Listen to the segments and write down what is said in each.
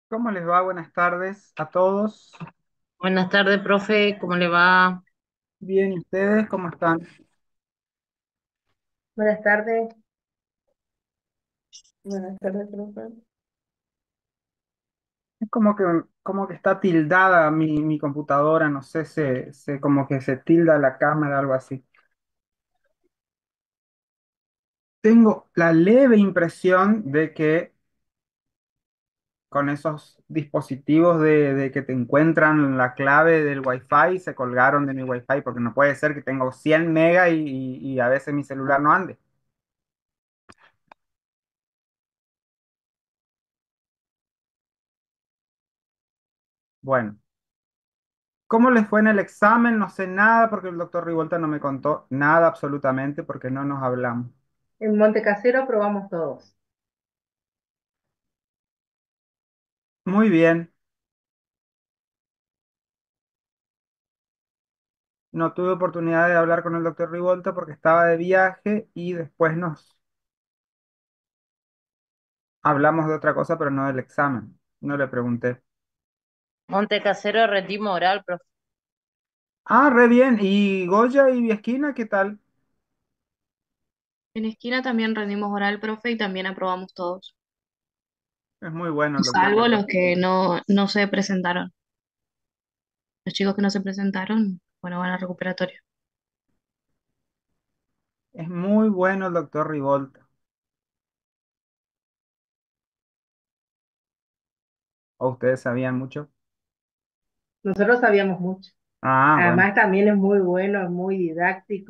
¿Cómo les va? Buenas tardes a todos. Buenas tardes, profe, ¿cómo le va? Bien, ¿y ustedes cómo están? Buenas tardes. Buenas tardes, profe. Es como que está tildada mi computadora, no sé, como que se tilda la cámara, algo así. Tengo la leve impresión de que con esos dispositivos de que te encuentran la clave del Wi-Fi, se colgaron de mi Wi-Fi, porque no puede ser que tengo 100 megas y a veces mi celular no ande. Bueno. ¿Cómo les fue en el examen? No sé nada porque el doctor Rivolta no me contó nada absolutamente porque no nos hablamos. En Montecasero probamos todos. Muy bien, no tuve oportunidad de hablar con el doctor Rivolta porque estaba de viaje y después nos hablamos de otra cosa, pero no del examen. No le pregunté. Montecasero rendimos oral, profe. Ah, re bien. ¿Y Goya y Viesquina, qué tal? En esquina también rendimos oral, profe, y también aprobamos todos, Es muy bueno el doctor salvo los Rivolta. que no se presentaron. Los chicos que no se presentaron, bueno, van a recuperatorio. Es muy bueno el doctor Rivolta. ¿O ustedes sabían mucho? Nosotros sabíamos mucho. Ah, bueno. Además también es muy bueno, es muy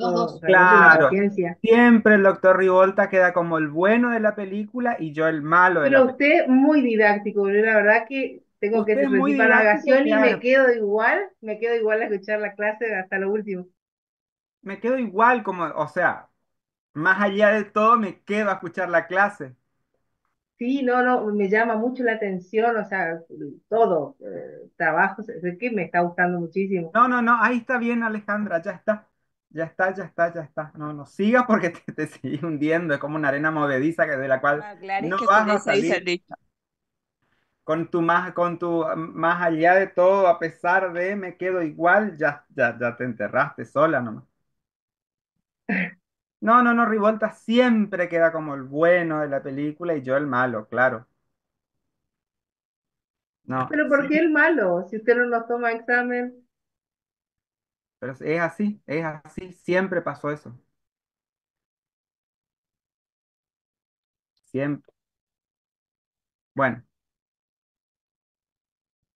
Los didáctico, dos. realmente una Claro, paciencia. siempre el doctor Rivolta queda como el bueno de la película y yo el malo de la Pero película. usted muy didáctico, yo la verdad que tengo que Usted es muy decir para didáctico, navegación y claro. me quedo igual a escuchar la clase hasta lo último. Me quedo igual como, o sea, más allá de todo me quedo a escuchar la clase. Sí, no, no, me llama mucho la atención, o sea, todo, trabajo, sé que me está gustando muchísimo. No, no, no, ahí está bien, Alejandra, ya está. Ya está, ya está, ya está. No, no sigas porque te sigue hundiendo, es como una arena movediza de la cual Ah, claro, es no que vas con a esa hice salir el dicho. con tu más allá de todo, a pesar de me quedo igual, ya te enterraste sola nomás. No, no, no, Rivolta siempre queda como el bueno de la película y yo el malo, claro. No, Pero ¿por qué sí, el malo? Si usted no nos toma examen. pero es así, siempre pasó eso, siempre. Bueno,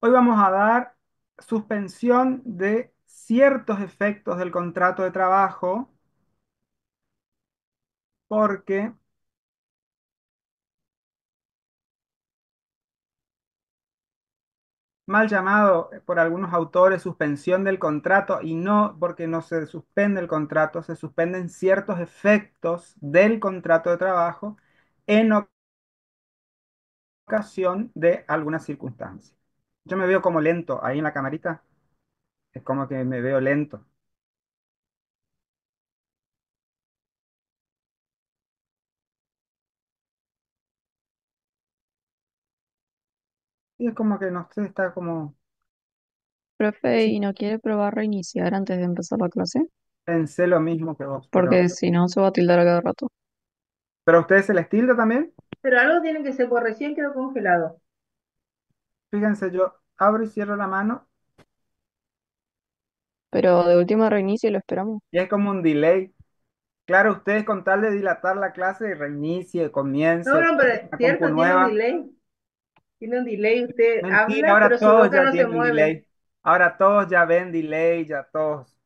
hoy vamos a dar suspensión de ciertos efectos del contrato de trabajo porque, mal llamado por algunos autores suspensión del contrato y no porque no se suspende el contrato, se suspenden ciertos efectos del contrato de trabajo en ocasión de alguna circunstancia. Yo me veo como lento ahí en la camarita, es como que me veo lento. Y es como que no sé, está como, Profe, sí, ¿y no quiere probar reiniciar antes de empezar la clase? pensé lo mismo que vos, Porque si no, se va a tildar a cada rato. pero a ustedes se les tilda también. Pero algo tiene que ser, pues recién quedó congelado. Fíjense, yo abro y cierro la mano Pero de última reinicio y lo esperamos. y es como un delay. Claro, ustedes con tal de dilatar la clase, reinicie, No, comience, no, pero es una compu cierto, tiene un nueva. delay. Tiene un delay, usted Mentira, habla, ahora pero su todos boca ya no se tienen mueve. delay. Ahora todos ya ven delay, ya todos.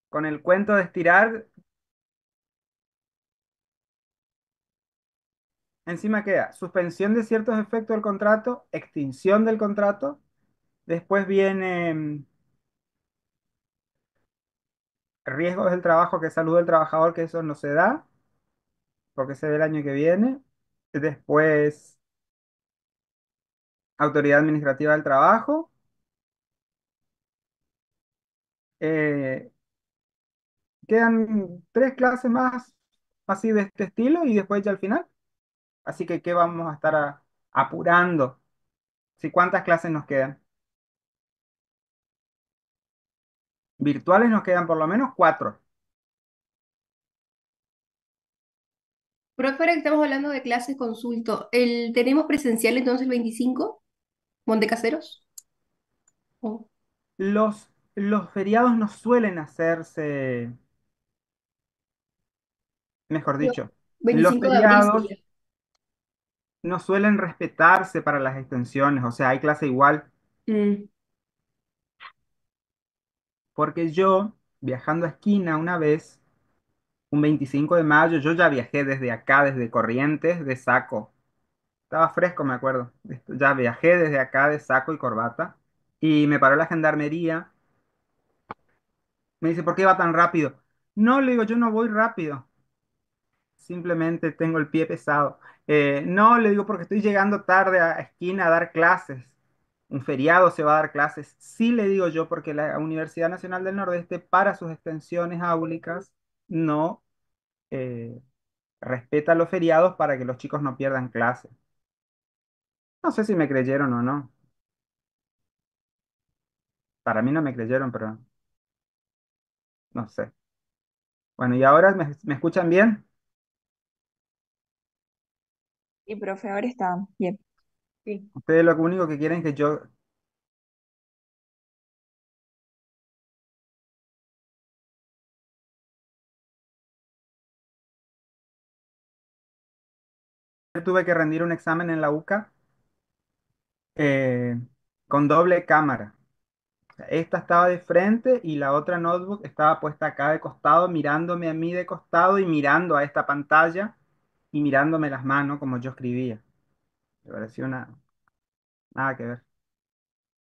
Con el cuento de estirar, encima queda suspensión de ciertos efectos del contrato, extinción del contrato. Después viene riesgos del trabajo, que es salud del trabajador, que eso no se da, porque se ve el año que viene. Después, autoridad administrativa del trabajo. Eh, Quedan tres clases más así de este estilo y después ya al final. Así que, ¿qué vamos a estar apurando? ¿Sí, cuántas clases nos quedan? Virtuales nos quedan por lo menos 4. Profe, ahora que estamos hablando de clases, consulto. ¿Tenemos presencial entonces el 25? ¿Montecaseros? Oh. Los feriados no suelen hacerse, mejor Digo, dicho, los 25 de abril feriados sería. no suelen respetarse para las extensiones, o sea, hay clase igual, Mm, porque yo, viajando a Esquina una vez, un 25 de mayo, yo ya viajé desde acá, desde Corrientes, de saco. Estaba fresco, me acuerdo. Ya viajé desde acá de saco y corbata. Y me paró la gendarmería. Me dice, ¿por qué va tan rápido? No, le digo, yo no voy rápido. Simplemente tengo el pie pesado. No, le digo, porque estoy llegando tarde a esquina a dar clases. Un feriado se va a dar clases. Sí, le digo yo, porque la Universidad Nacional del Nordeste, para sus extensiones áulicas, no eh, respeta los feriados para que los chicos no pierdan clases. No sé si me creyeron o no. Para mí no me creyeron, pero no sé. Bueno, ¿y ahora me escuchan bien? Y profe, ahora está bien. Sí. Ustedes lo único que quieren es que yo tuve que rendir un examen en la UCA eh, con doble cámara. O sea, esta estaba de frente y la otra notebook estaba puesta acá de costado, mirándome a mí de costado y mirando a esta pantalla y mirándome las manos como yo escribía. Me pareció nada que ver.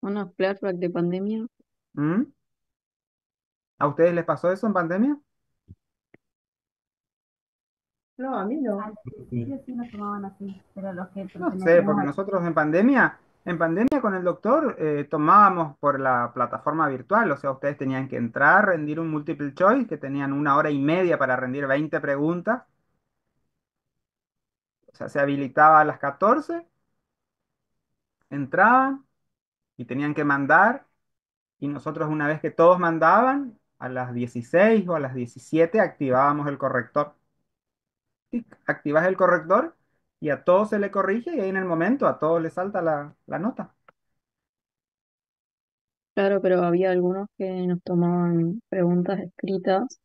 Unos flashbacks de pandemia. ¿Mm? ¿A ustedes les pasó eso en pandemia? No, a mí no. Sí o sí nos tomaban así, pero los que No sé, pertenecemos porque al... nosotros en pandemia con el doctor tomábamos por la plataforma virtual, o sea, ustedes tenían que entrar, rendir un multiple choice, que tenían 1 hora y media para rendir 20 preguntas, o sea, se habilitaba a las 14, entraban y tenían que mandar, y nosotros una vez que todos mandaban, a las 16 o a las 17 activábamos el corrector. Y activas el corrector y a todos se le corrige y ahí en el momento a todos les salta la nota. Claro, pero había algunos que nos tomaban preguntas escritas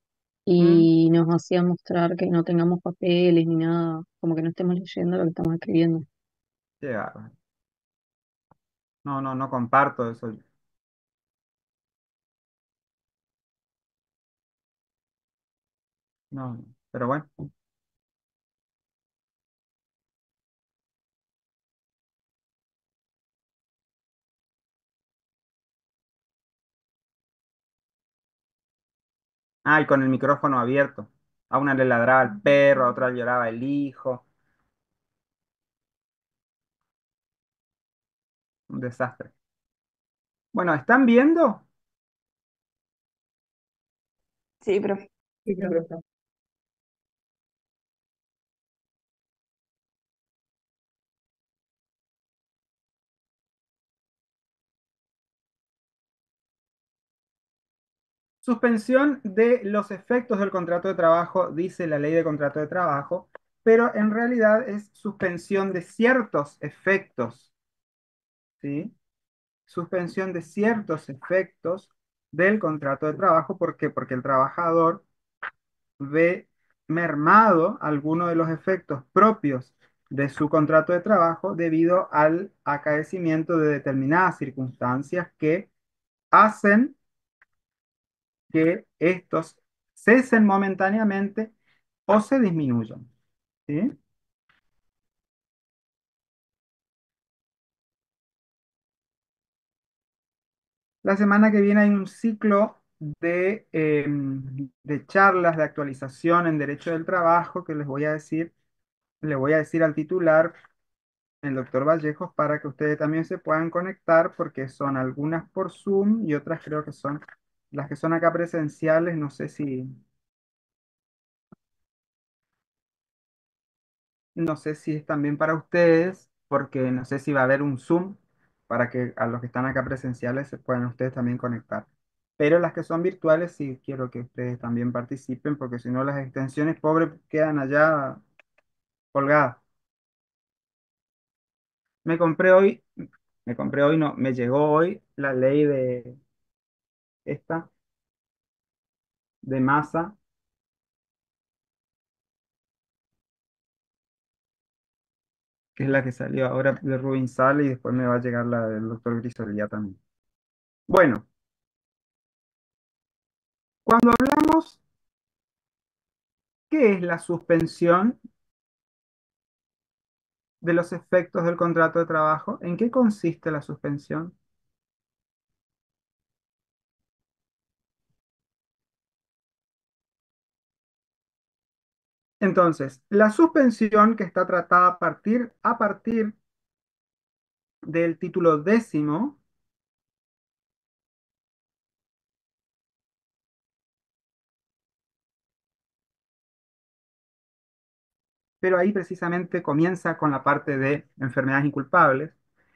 ¿Mm? y nos hacían mostrar que no tengamos papeles ni nada, como que no estemos leyendo lo que estamos escribiendo. Qué bárbaro. No, no, no comparto eso. No, no. Pero bueno. Ah, y con el micrófono abierto. A una le ladraba el perro, a otra le lloraba el hijo. Un desastre. Bueno, ¿están viendo? Sí, profe. Sí, profesor. Suspensión de los efectos del contrato de trabajo, dice la ley de contrato de trabajo, pero en realidad es suspensión de ciertos efectos, ¿sí? Suspensión de ciertos efectos del contrato de trabajo. ¿Por qué? Porque el trabajador ve mermado alguno de los efectos propios de su contrato de trabajo debido al acaecimiento de determinadas circunstancias que hacen que estos cesen momentáneamente o se disminuyan. ¿Sí? La semana que viene hay un ciclo de charlas de actualización en derecho del trabajo que les voy a decir, le voy a decir al titular, el doctor Vallejos, para que ustedes también se puedan conectar, porque son algunas por Zoom y otras creo que son las que son acá presenciales, no sé si, No sé si es también para ustedes, porque no sé si va a haber un Zoom para que a los que están acá presenciales se puedan ustedes también conectar. Pero las que son virtuales sí quiero que ustedes también participen, porque si no las extensiones pobres quedan allá colgadas. Me compré hoy, me compré hoy, no, me llegó hoy la ley de esta, de masa, que es la que salió ahora de Rubin Sale y después me va a llegar la del doctor Grisolía también. Bueno, cuando hablamos, ¿qué es la suspensión de los efectos del contrato de trabajo? ¿En qué consiste la suspensión? Entonces, la suspensión que está tratada a partir del título décimo, pero ahí precisamente comienza con la parte de enfermedades inculpables.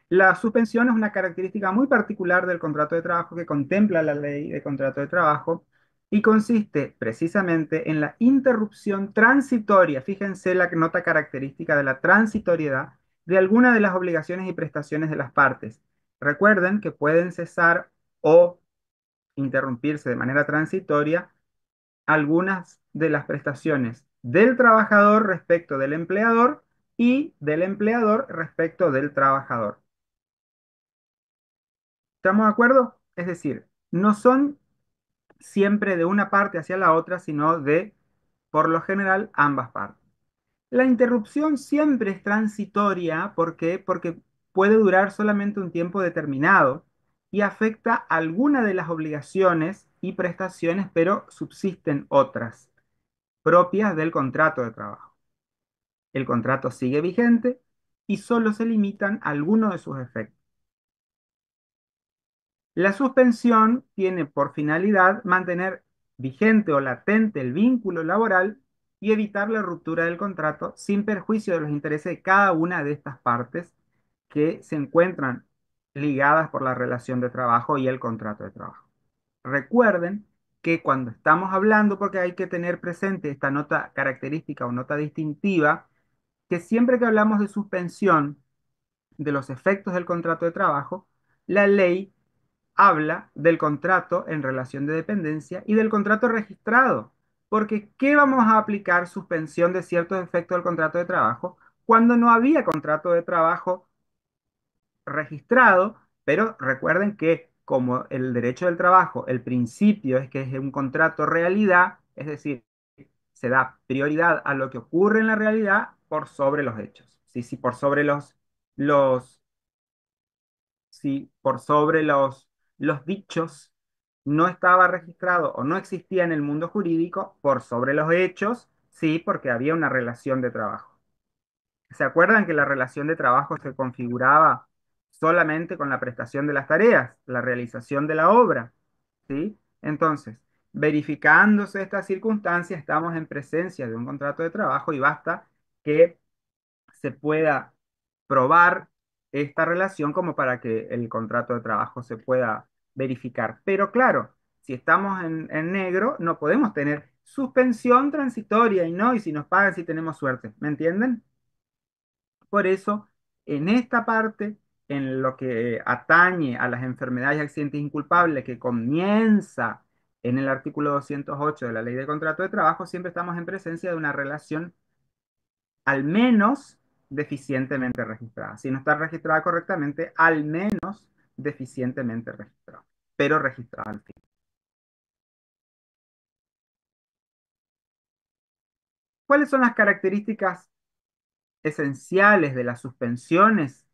La suspensión es una característica muy particular del contrato de trabajo que contempla la ley de contrato de trabajo y consiste precisamente en la interrupción transitoria, fíjense la nota característica de la transitoriedad de alguna de las obligaciones y prestaciones de las partes. Recuerden que pueden cesar o interrumpirse de manera transitoria algunas de las prestaciones del trabajador respecto del empleador y del empleador respecto del trabajador. ¿Estamos de acuerdo? Es decir, no son siempre de una parte hacia la otra, sino de, por lo general, ambas partes. La interrupción siempre es transitoria. ¿Por qué? Porque puede durar solamente un tiempo determinado y afecta alguna de las obligaciones y prestaciones, pero subsisten otras propias del contrato de trabajo. El contrato sigue vigente y solo se limitan algunos de sus efectos. La suspensión tiene por finalidad mantener vigente o latente el vínculo laboral y evitar la ruptura del contrato sin perjuicio de los intereses de cada una de estas partes que se encuentran ligadas por la relación de trabajo y el contrato de trabajo. Recuerden que cuando estamos hablando, porque hay que tener presente esta nota característica o nota distintiva, que siempre que hablamos de suspensión de los efectos del contrato de trabajo, la ley habla del contrato en relación de dependencia y del contrato registrado. Porque, ¿qué vamos a aplicar suspensión de ciertos efectos del contrato de trabajo cuando no había contrato de trabajo registrado? Pero recuerden que como el derecho del trabajo, el principio es que es un contrato realidad, es decir, se da prioridad a lo que ocurre en la realidad por sobre los hechos. Sí, sí, por sobre los, si por sobre los dichos no estaba registrado o no existía en el mundo jurídico, por sobre los hechos, sí, porque había una relación de trabajo. ¿Se acuerdan que la relación de trabajo se configuraba solamente con la prestación de las tareas, la realización de la obra? ¿Sí? Entonces, verificándose estas circunstancias, estamos en presencia de un contrato de trabajo y basta que se pueda probar esta relación como para que el contrato de trabajo se pueda verificar. Pero claro, si estamos en negro, no podemos tener suspensión transitoria y no, y si nos pagan si tenemos suerte. ¿Me entienden? Por eso, en esta parte, en lo que atañe a las enfermedades y accidentes inculpables que comienza en el artículo 208 de la Ley de Contrato de Trabajo, siempre estamos en presencia de una relación al menos deficientemente registrada. Si no está registrada correctamente, al menos deficientemente registrada, pero registrada al fin. ¿Cuáles son las características esenciales de las suspensiones?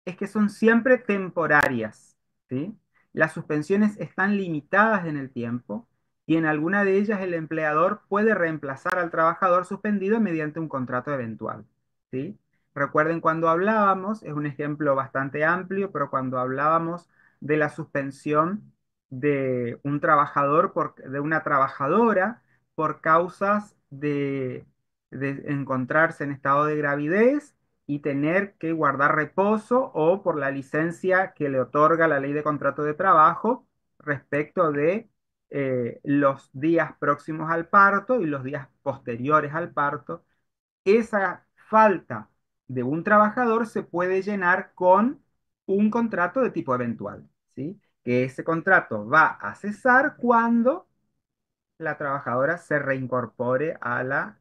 Es que son siempre temporarias, ¿sí? Las suspensiones están limitadas en el tiempo y en alguna de ellas el empleador puede reemplazar al trabajador suspendido mediante un contrato eventual, ¿sí? Recuerden cuando hablábamos, es un ejemplo bastante amplio, pero cuando hablábamos de la suspensión de un trabajador de una trabajadora por causas de encontrarse en estado de gravidez y tener que guardar reposo o por la licencia que le otorga la ley de contrato de trabajo respecto de los días próximos al parto y los días posteriores al parto. Esa falta de un trabajador se puede llenar con un contrato de tipo eventual, ¿sí? Que ese contrato va a cesar cuando la trabajadora se reincorpore a la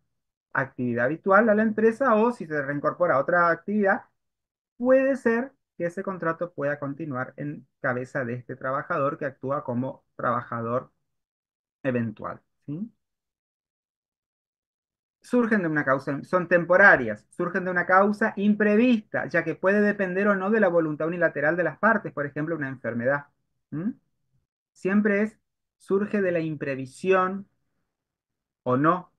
actividad habitual a la empresa, o si se reincorpora a otra actividad, puede ser que ese contrato pueda continuar en cabeza de este trabajador que actúa como trabajador eventual, ¿sí? Surgen de una causa, son temporarias, surgen de una causa imprevista, ya que puede depender o no de la voluntad unilateral de las partes, por ejemplo, una enfermedad. ¿Mm? Siempre surge de la imprevisión o no,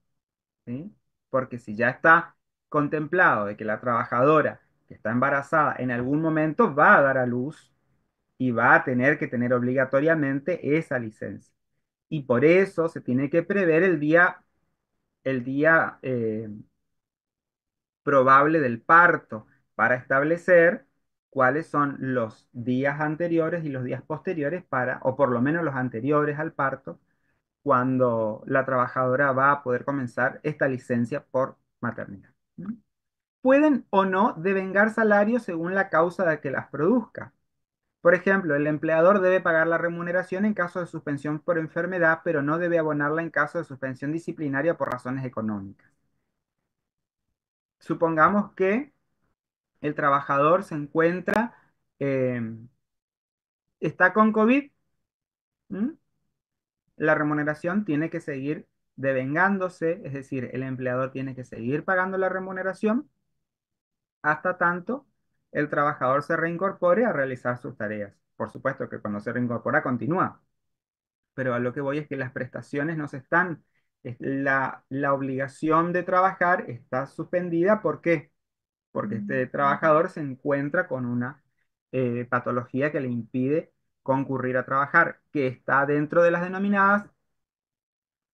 ¿sí? Porque si ya está contemplado de que la trabajadora que está embarazada en algún momento va a dar a luz y va a tener que tener obligatoriamente esa licencia. Y por eso se tiene que prever el día probable del parto para establecer cuáles son los días anteriores y los días posteriores para, o por lo menos los anteriores al parto, cuando la trabajadora va a poder comenzar esta licencia por maternidad. ¿Mm? Pueden o no devengar salarios según la causa de que las produzca. Por ejemplo, el empleador debe pagar la remuneración en caso de suspensión por enfermedad, pero no debe abonarla en caso de suspensión disciplinaria por razones económicas. Supongamos que el trabajador se encuentra, eh, está con COVID, ¿m? La remuneración tiene que seguir devengándose, es decir, el empleador tiene que seguir pagando la remuneración hasta tanto el trabajador se reincorpore a realizar sus tareas. Por supuesto que cuando se reincorpora continúa, pero a lo que voy es que las prestaciones no se están, la obligación de trabajar está suspendida. ¿Por qué? Porque este trabajador se encuentra con una patología que le impide concurrir a trabajar, que está dentro de las denominadas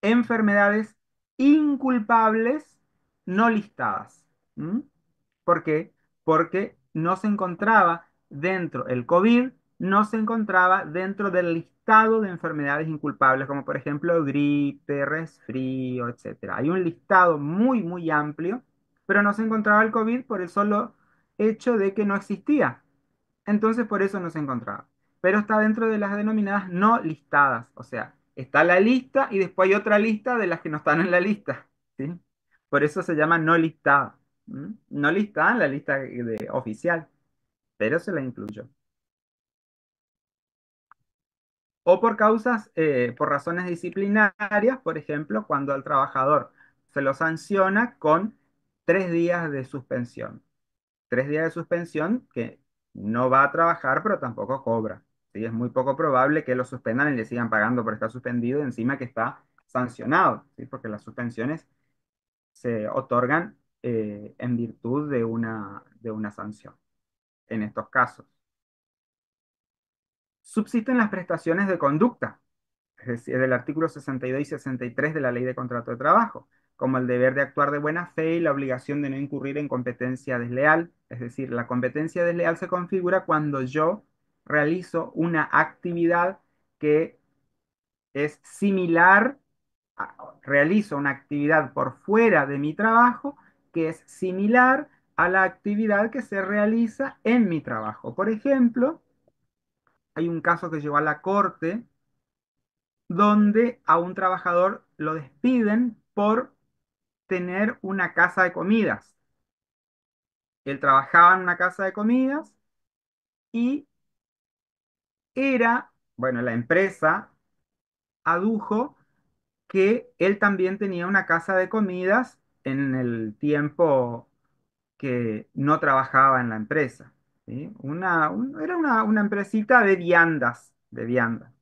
enfermedades inculpables no listadas. ¿Mm? ¿Por qué? Porque no se encontraba dentro, el COVID no se encontraba dentro del listado de enfermedades inculpables, como por ejemplo gripe, resfrío, etcétera. Hay un listado muy, muy amplio, pero no se encontraba el COVID por el solo hecho de que no existía. Entonces por eso no se encontraba. Pero está dentro de las denominadas no listadas. O sea, está la lista y después hay otra lista de las que no están en la lista. ¿Sí? Por eso se llama no listada. ¿Mm? No listada en la lista oficial, pero se la incluyó. O por causas, por razones disciplinarias, por ejemplo, cuando al trabajador se lo sanciona con 3 días de suspensión. 3 días de suspensión que no va a trabajar, pero tampoco cobra. ¿Sí? Es muy poco probable que lo suspendan y le sigan pagando por estar suspendido, encima que está sancionado, ¿sí? Porque las suspensiones se otorgan en virtud de una sanción en estos casos. Subsisten las prestaciones de conducta, es decir, del artículo 62 y 63 de la Ley de Contrato de Trabajo, como el deber de actuar de buena fe y la obligación de no incurrir en competencia desleal. Es decir, la competencia desleal se configura cuando yo realizo una actividad que es similar, realizo una actividad por fuera de mi trabajo que es similar a la actividad que se realiza en mi trabajo. Por ejemplo, hay un caso que llegó a la corte donde a un trabajador lo despiden por tener una casa de comidas. Él trabajaba en una casa de comidas y bueno, la empresa adujo que él también tenía una casa de comidas en el tiempo que no trabajaba en la empresa. ¿Sí? Era una empresita de viandas, de viandas.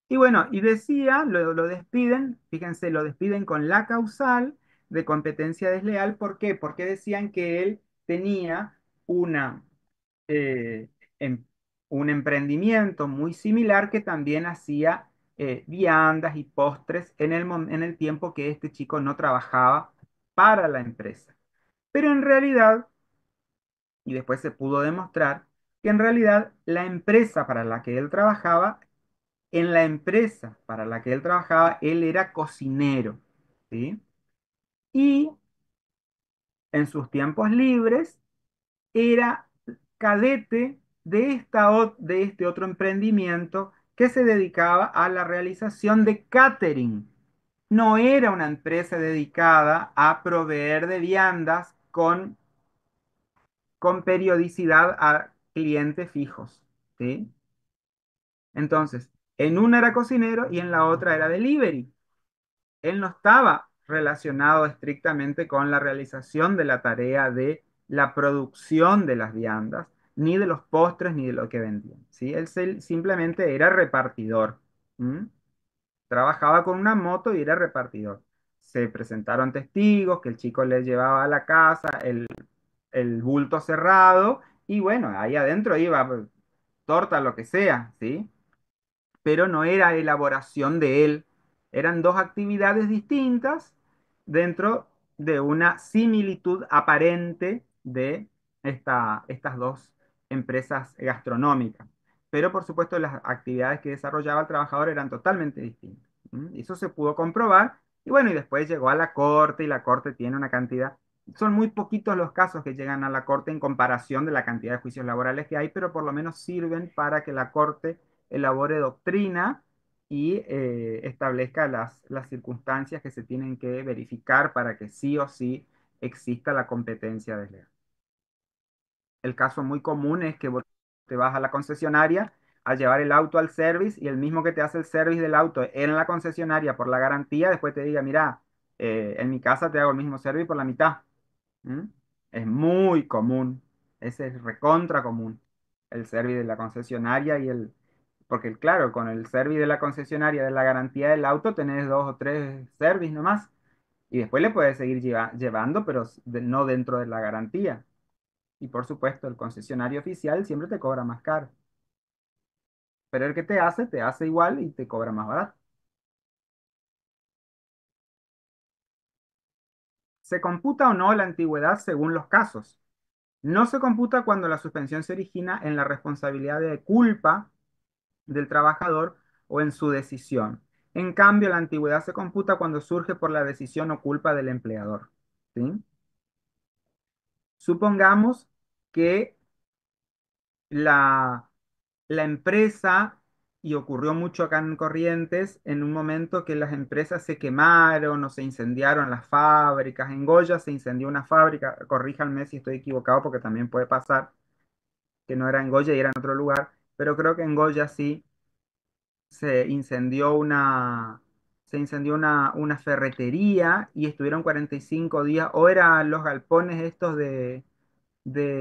Y bueno, y decía, lo despiden, fíjense, lo despiden con la causal de competencia desleal. ¿Por qué? Porque decían que él tenía una, eh, em- un emprendimiento muy similar que también hacía viandas y postres en el tiempo que este chico no trabajaba para la empresa. Pero en realidad, y después se pudo demostrar, que en realidad la empresa para la que él trabajaba, en la empresa para la que él trabajaba, él era cocinero, ¿sí? Y en sus tiempos libres era cadete de, de este otro emprendimiento que se dedicaba a la realización de catering. No era una empresa dedicada a proveer de viandas con periodicidad a clientes fijos, ¿sí? Entonces, en una era cocinero y en la otra era delivery. Él no estaba relacionado estrictamente con la realización de la tarea de la producción de las viandas, ni de los postres, ni de lo que vendían, ¿sí? Él simplemente era repartidor. ¿M? Trabajaba con una moto y era repartidor. Se presentaron testigos que el chico le llevaba a la casa el bulto cerrado y bueno, ahí adentro iba torta, lo que sea, ¿sí? Pero no era elaboración de él. Eran dos actividades distintas dentro de una similitud aparente de estas dos empresas gastronómicas. Pero por supuesto las actividades que desarrollaba el trabajador eran totalmente distintas. ¿Mm? Eso se pudo comprobar y bueno, y después llegó a la corte y la corte tiene una cantidad, son muy poquitos los casos que llegan a la corte en comparación de la cantidad de juicios laborales que hay, pero por lo menos sirven para que la corte elabore doctrina y establezca las circunstancias que se tienen que verificar para que sí o sí exista la competencia desleal. El caso muy común es que vos te vas a la concesionaria a llevar el auto al service y el mismo que te hace el service del auto en la concesionaria por la garantía, después te diga, mira, en mi casa te hago el mismo service por la mitad. ¿Mm? Es muy común, ese es recontra común, el service de la concesionaria porque claro, con el service de la concesionaria de la garantía del auto tenés dos o tres service nomás y después le puedes seguir llevando, pero no dentro de la garantía. Y por supuesto, el concesionario oficial siempre te cobra más caro, pero el que te hace igual y te cobra más barato. ¿Se computa o no la antigüedad según los casos? No se computa cuando la suspensión se origina en la responsabilidad de culpa del trabajador o en su decisión. En cambio, la antigüedad se computa cuando surge por la decisión o culpa del empleador. ¿Sí? Supongamos que la, la empresa, y ocurrió mucho acá en Corrientes, en un momento que las empresas se quemaron o se incendiaron las fábricas. En Goya se incendió una fábrica, corríjanme si estoy equivocado porque también puede pasar que no era en Goya y era en otro lugar, pero creo que en Goya sí se incendió una ferretería y estuvieron 45 días, o eran los galpones estos de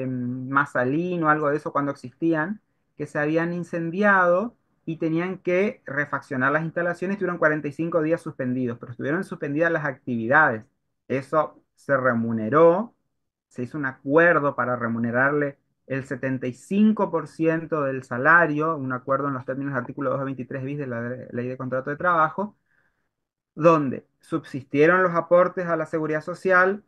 Mazalín o algo de eso cuando existían, que se habían incendiado y tenían que refaccionar las instalaciones, estuvieron 45 días suspendidos, pero estuvieron suspendidas las actividades. Eso se remuneró, se hizo un acuerdo para remunerarle el 75% del salario, un acuerdo en los términos del artículo 223 bis de la Ley de Contrato de Trabajo, donde subsistieron los aportes a la seguridad social,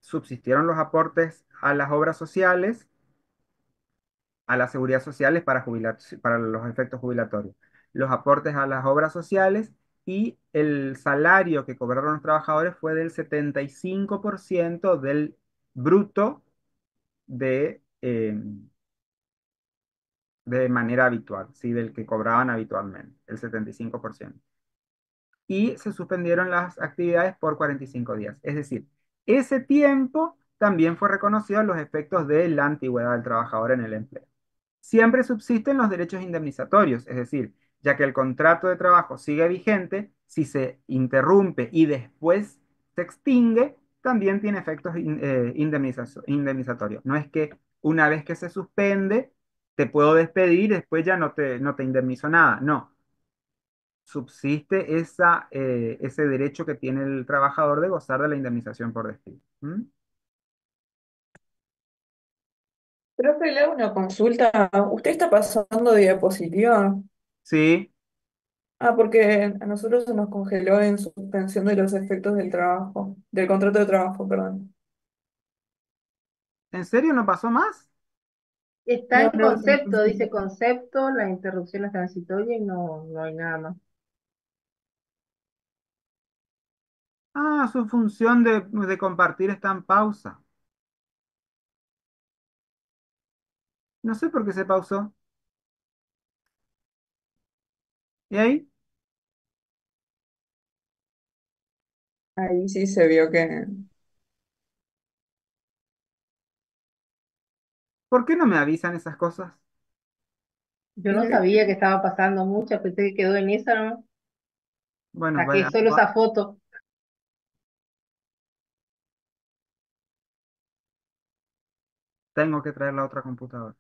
subsistieron los aportes a las obras sociales, a las seguridad sociales para los efectos jubilatorios, los aportes a las obras sociales y el salario que cobraron los trabajadores fue del 75% del bruto de manera habitual, ¿sí? Del que cobraban habitualmente, el 75%. Y se suspendieron las actividades por 45 días. Es decir, ese tiempo también fue reconocido a los efectos de la antigüedad del trabajador en el empleo. Siempre subsisten los derechos indemnizatorios, es decir, ya que el contrato de trabajo sigue vigente, si se interrumpe y después se extingue, también tiene efectos indemnizatorios. No es que una vez que se suspende, te puedo despedir, después ya no te indemnizo nada. No, subsiste ese derecho que tiene el trabajador de gozar de la indemnización por despido. ¿Mm? Profe, le hago una consulta. ¿Usted está pasando diapositiva? Sí, Ah, porque a nosotros se nos congeló en suspensión de los efectos del trabajo, del contrato de trabajo, perdón. ¿En serio no pasó más? Está No, en no, concepto, dice concepto, la interrupción es transitoria y no, no hay nada más. Ah, su función de compartir está en pausa. No sé por qué se pausó. ¿Y ahí? ahí sí se vio que... ¿Por qué no me avisan esas cosas? Yo no sabía que estaba pasando mucho, pensé que quedó en esa, ¿no? Bueno, Saqué solo esa foto. tengo que traer la otra computadora.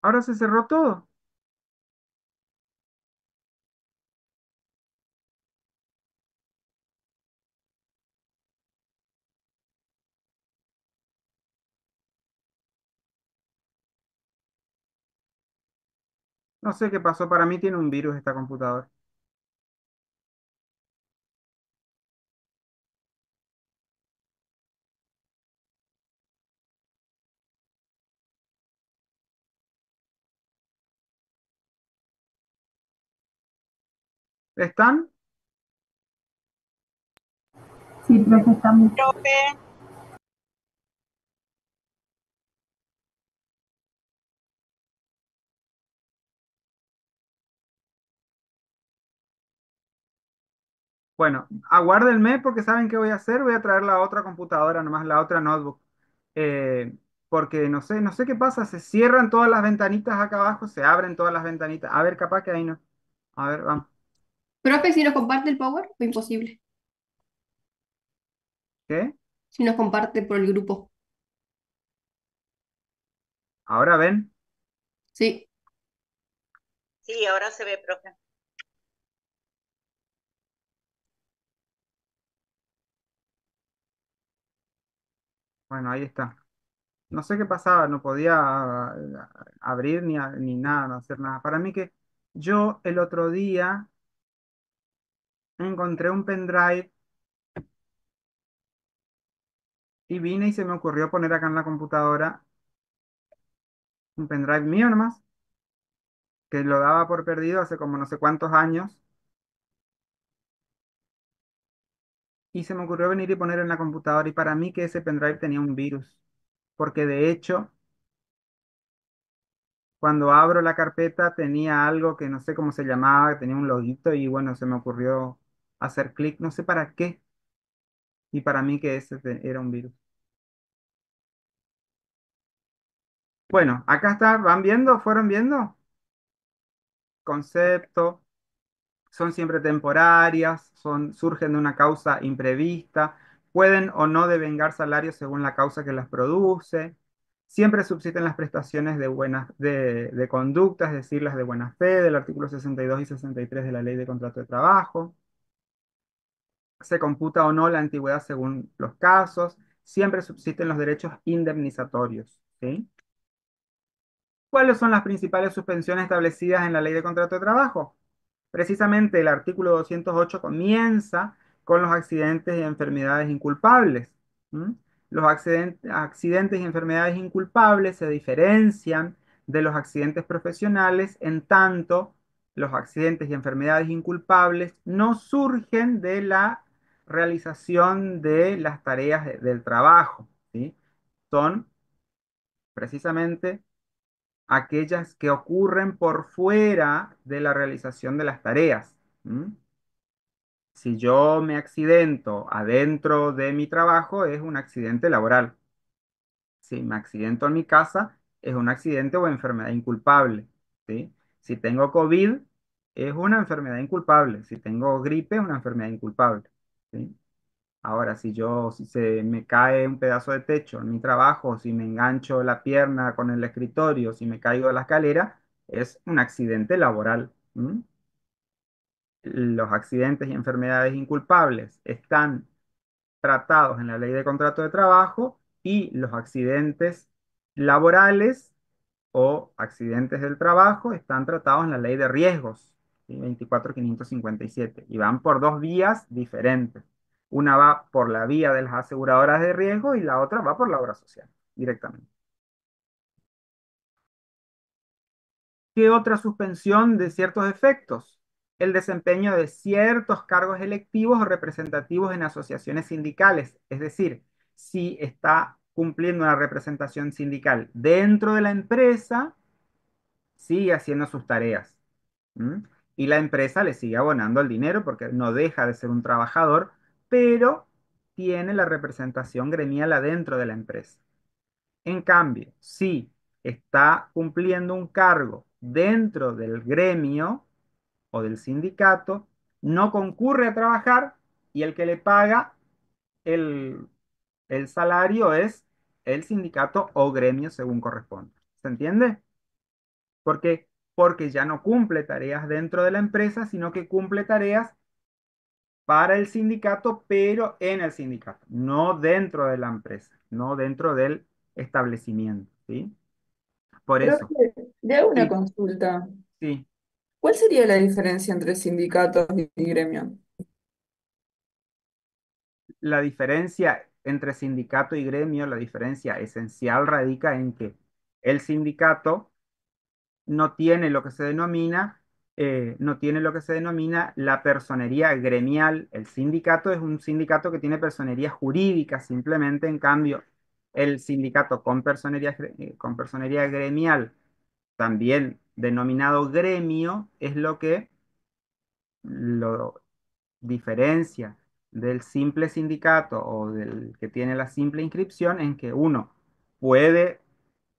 Ahora se cerró todo. No sé qué pasó. Para mí tiene un virus esta computadora. ¿Están? Sí, profe, estamos. Bueno, aguárdenme porque saben qué voy a hacer. Voy a traer la otra computadora, nomás la otra notebook. Eh, porque no sé qué pasa. Se cierran todas las ventanitas acá abajo, se abren todas las ventanitas. A ver, capaz que ahí no. A ver, vamos. Profe, si nos comparte el Power, o imposible. ¿Qué? Si nos comparte por el grupo. Ahora ven. Sí. Sí, ahora se ve, profe. Bueno, ahí está. No sé qué pasaba, no podía abrir ni nada, no hacer nada. Para mí que yo el otro día encontré un pendrive y vine y se me ocurrió poner acá en la computadora un pendrive mío nomás, que lo daba por perdido hace como no sé cuántos años, y se me ocurrió venir y poner en la computadora y para mí que ese pendrive tenía un virus, porque de hecho cuando abro la carpeta tenía algo que no sé cómo se llamaba, que tenía un loguito y bueno, se me ocurrió hacer clic, no sé para qué, y para mí que era un virus. Bueno, acá está, ¿van viendo? ¿Fueron viendo? Concepto, son siempre temporarias, surgen de una causa imprevista, pueden o no devengar salarios según la causa que las produce, siempre subsisten las prestaciones de conducta, es decir, las de buena fe, del artículo 62 y 63 de la Ley de Contrato de Trabajo, se computa o no la antigüedad según los casos, siempre subsisten los derechos indemnizatorios, ¿sí? ¿Cuáles son las principales suspensiones establecidas en la Ley de Contrato de Trabajo? Precisamente el artículo 208 comienza con los accidentes y enfermedades inculpables. ¿M? Los accidentes y enfermedades inculpables se diferencian de los accidentes profesionales en tanto los accidentes y enfermedades inculpables no surgen de la realización de las tareas del trabajo, ¿sí? Son precisamente aquellas que ocurren por fuera de la realización de las tareas. ¿M? Si yo me accidento adentro de mi trabajo, es un accidente laboral. Si me accidento en mi casa, es un accidente o enfermedad inculpable, ¿sí? Si tengo COVID, es una enfermedad inculpable. Si tengo gripe, es una enfermedad inculpable. ¿Sí? Ahora, si se me cae un pedazo de techo en mi trabajo, si me engancho la pierna con el escritorio, si me caigo de la escalera, es un accidente laboral. ¿M? Los accidentes y enfermedades inculpables están tratados en la ley de contrato de trabajo y los accidentes laborales o accidentes del trabajo están tratados en la ley de riesgos, ¿sí? 24.557, y van por dos vías diferentes. Una va por la vía de las aseguradoras de riesgo y la otra va por la obra social, directamente. ¿Qué otra suspensión de ciertos efectos? El desempeño de ciertos cargos electivos o representativos en asociaciones sindicales. Es decir, si está cumpliendo una representación sindical dentro de la empresa, sigue haciendo sus tareas. ¿M? Y la empresa le sigue abonando el dinero porque no deja de ser un trabajador, pero tiene la representación gremial adentro de la empresa. En cambio, si está cumpliendo un cargo dentro del gremio o del sindicato, no concurre a trabajar y el que le paga el, el salario es el sindicato o gremio según corresponde. ¿Se entiende? ¿Por qué? Porque ya no cumple tareas dentro de la empresa, sino que cumple tareas para el sindicato, pero en el sindicato, no dentro de la empresa, no dentro del establecimiento, ¿sí? Por eso, Profe, le hago una sí, consulta. sí, ¿Cuál sería la diferencia entre sindicatos y gremio? la diferencia entre sindicato y gremio, la diferencia esencial radica en que el sindicato no tiene lo que se denomina, no tiene lo que se denomina la personería gremial. El sindicato es un sindicato que tiene personería jurídica, simplemente. En cambio, el sindicato con personería gremial, también denominado gremio, es lo que lo diferencia del simple sindicato o del que tiene la simple inscripción, en que uno puede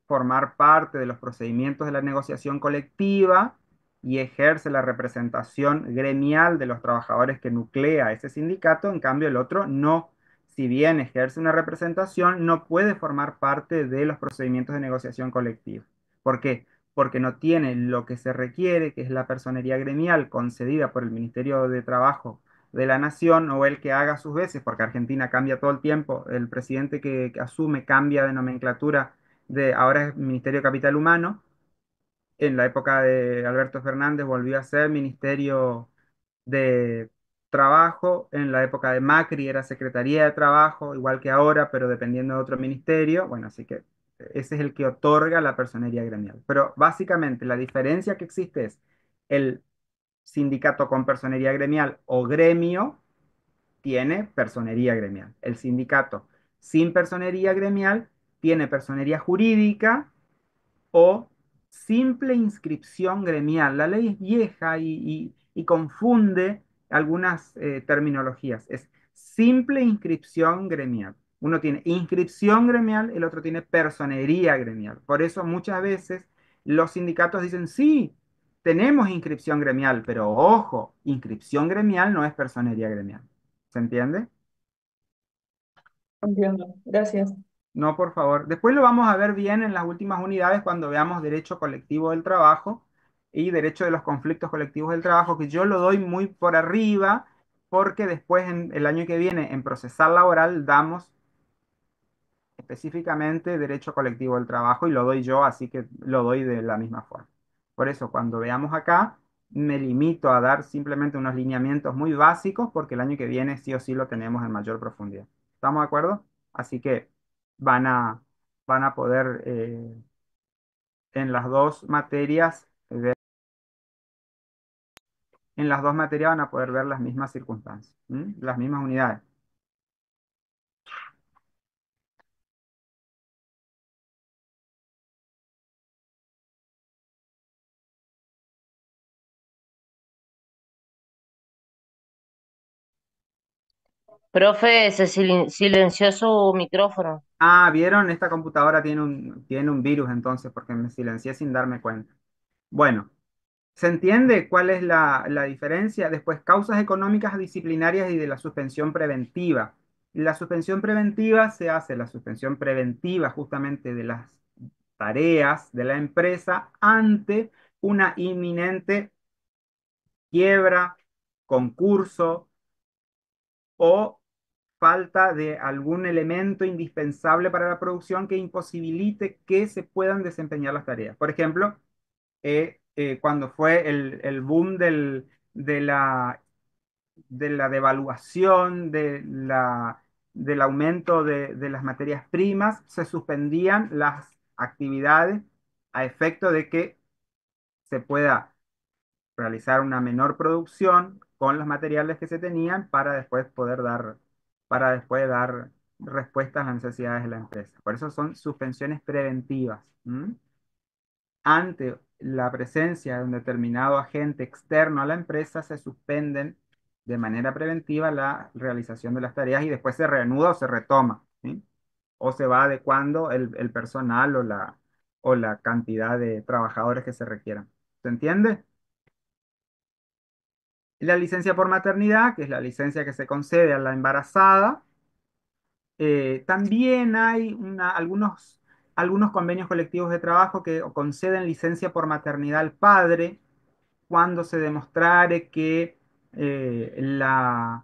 formar parte de los procedimientos de la negociación colectiva y ejerce la representación gremial de los trabajadores que nuclea ese sindicato. En cambio, el otro no. Si bien ejerce una representación, no puede formar parte de los procedimientos de negociación colectiva. ¿Por qué? Porque no tiene lo que se requiere, que es la personería gremial concedida por el Ministerio de Trabajo de la Nación, o el que haga sus veces, porque Argentina cambia todo el tiempo, el presidente que asume cambia de nomenclatura, ahora es Ministerio de Capital Humano. En la época de Alberto Fernández volvió a ser Ministerio de Trabajo. En la época de Macri era Secretaría de Trabajo, igual que ahora, pero dependiendo de otro ministerio. Bueno, así que ese es el que otorga la personería gremial. Pero básicamente la diferencia que existe es el sindicato con personería gremial o gremio tiene personería gremial. El sindicato sin personería gremial tiene personería jurídica o simple inscripción gremial. La ley es vieja y confunde algunas terminologías. Es simple inscripción gremial. Uno tiene inscripción gremial, el otro tiene personería gremial. Por eso muchas veces los sindicatos dicen, sí, tenemos inscripción gremial, pero ojo, inscripción gremial no es personería gremial. ¿Se entiende? Entiendo, gracias. No, por favor. Después lo vamos a ver bien en las últimas unidades cuando veamos derecho colectivo del trabajo y derecho de los conflictos colectivos del trabajo, que yo lo doy muy por arriba, porque después en el año que viene en procesal laboral damos específicamente derecho colectivo del trabajo y lo doy yo, así que lo doy de la misma forma. Por eso, cuando veamos acá, me limito a dar simplemente unos lineamientos muy básicos, porque el año que viene sí o sí lo tenemos en mayor profundidad. ¿Estamos de acuerdo? Así que van a, van a poder en las dos materias, en las dos materias van a poder ver las mismas circunstancias, ¿m? Las mismas unidades. Profe, se silenció su micrófono. Ah, ¿vieron? Esta computadora tiene un virus entonces, porque me silencié sin darme cuenta. Bueno. ¿Se entiende cuál es la diferencia? Después, causas económicas disciplinarias y de la suspensión preventiva. La suspensión preventiva se hace, la suspensión preventiva justamente de las tareas de la empresa ante una inminente quiebra, concurso o falta de algún elemento indispensable para la producción que imposibilite que se puedan desempeñar las tareas. Por ejemplo, cuando fue el boom de la devaluación, del aumento de las materias primas, se suspendían las actividades a efecto de que se pueda realizar una menor producción con los materiales que se tenían para después dar respuestas a las necesidades de la empresa. Por eso son suspensiones preventivas. ¿M? Ante la presencia de un determinado agente externo a la empresa, se suspenden de manera preventiva la realización de las tareas y después se reanuda o se retoma, ¿sí? O se va adecuando el personal o la cantidad de trabajadores que se requieran. ¿Se entiende? La licencia por maternidad, que es la licencia que se concede a la embarazada. También hay algunos convenios colectivos de trabajo que conceden licencia por maternidad al padre cuando se demostrare que la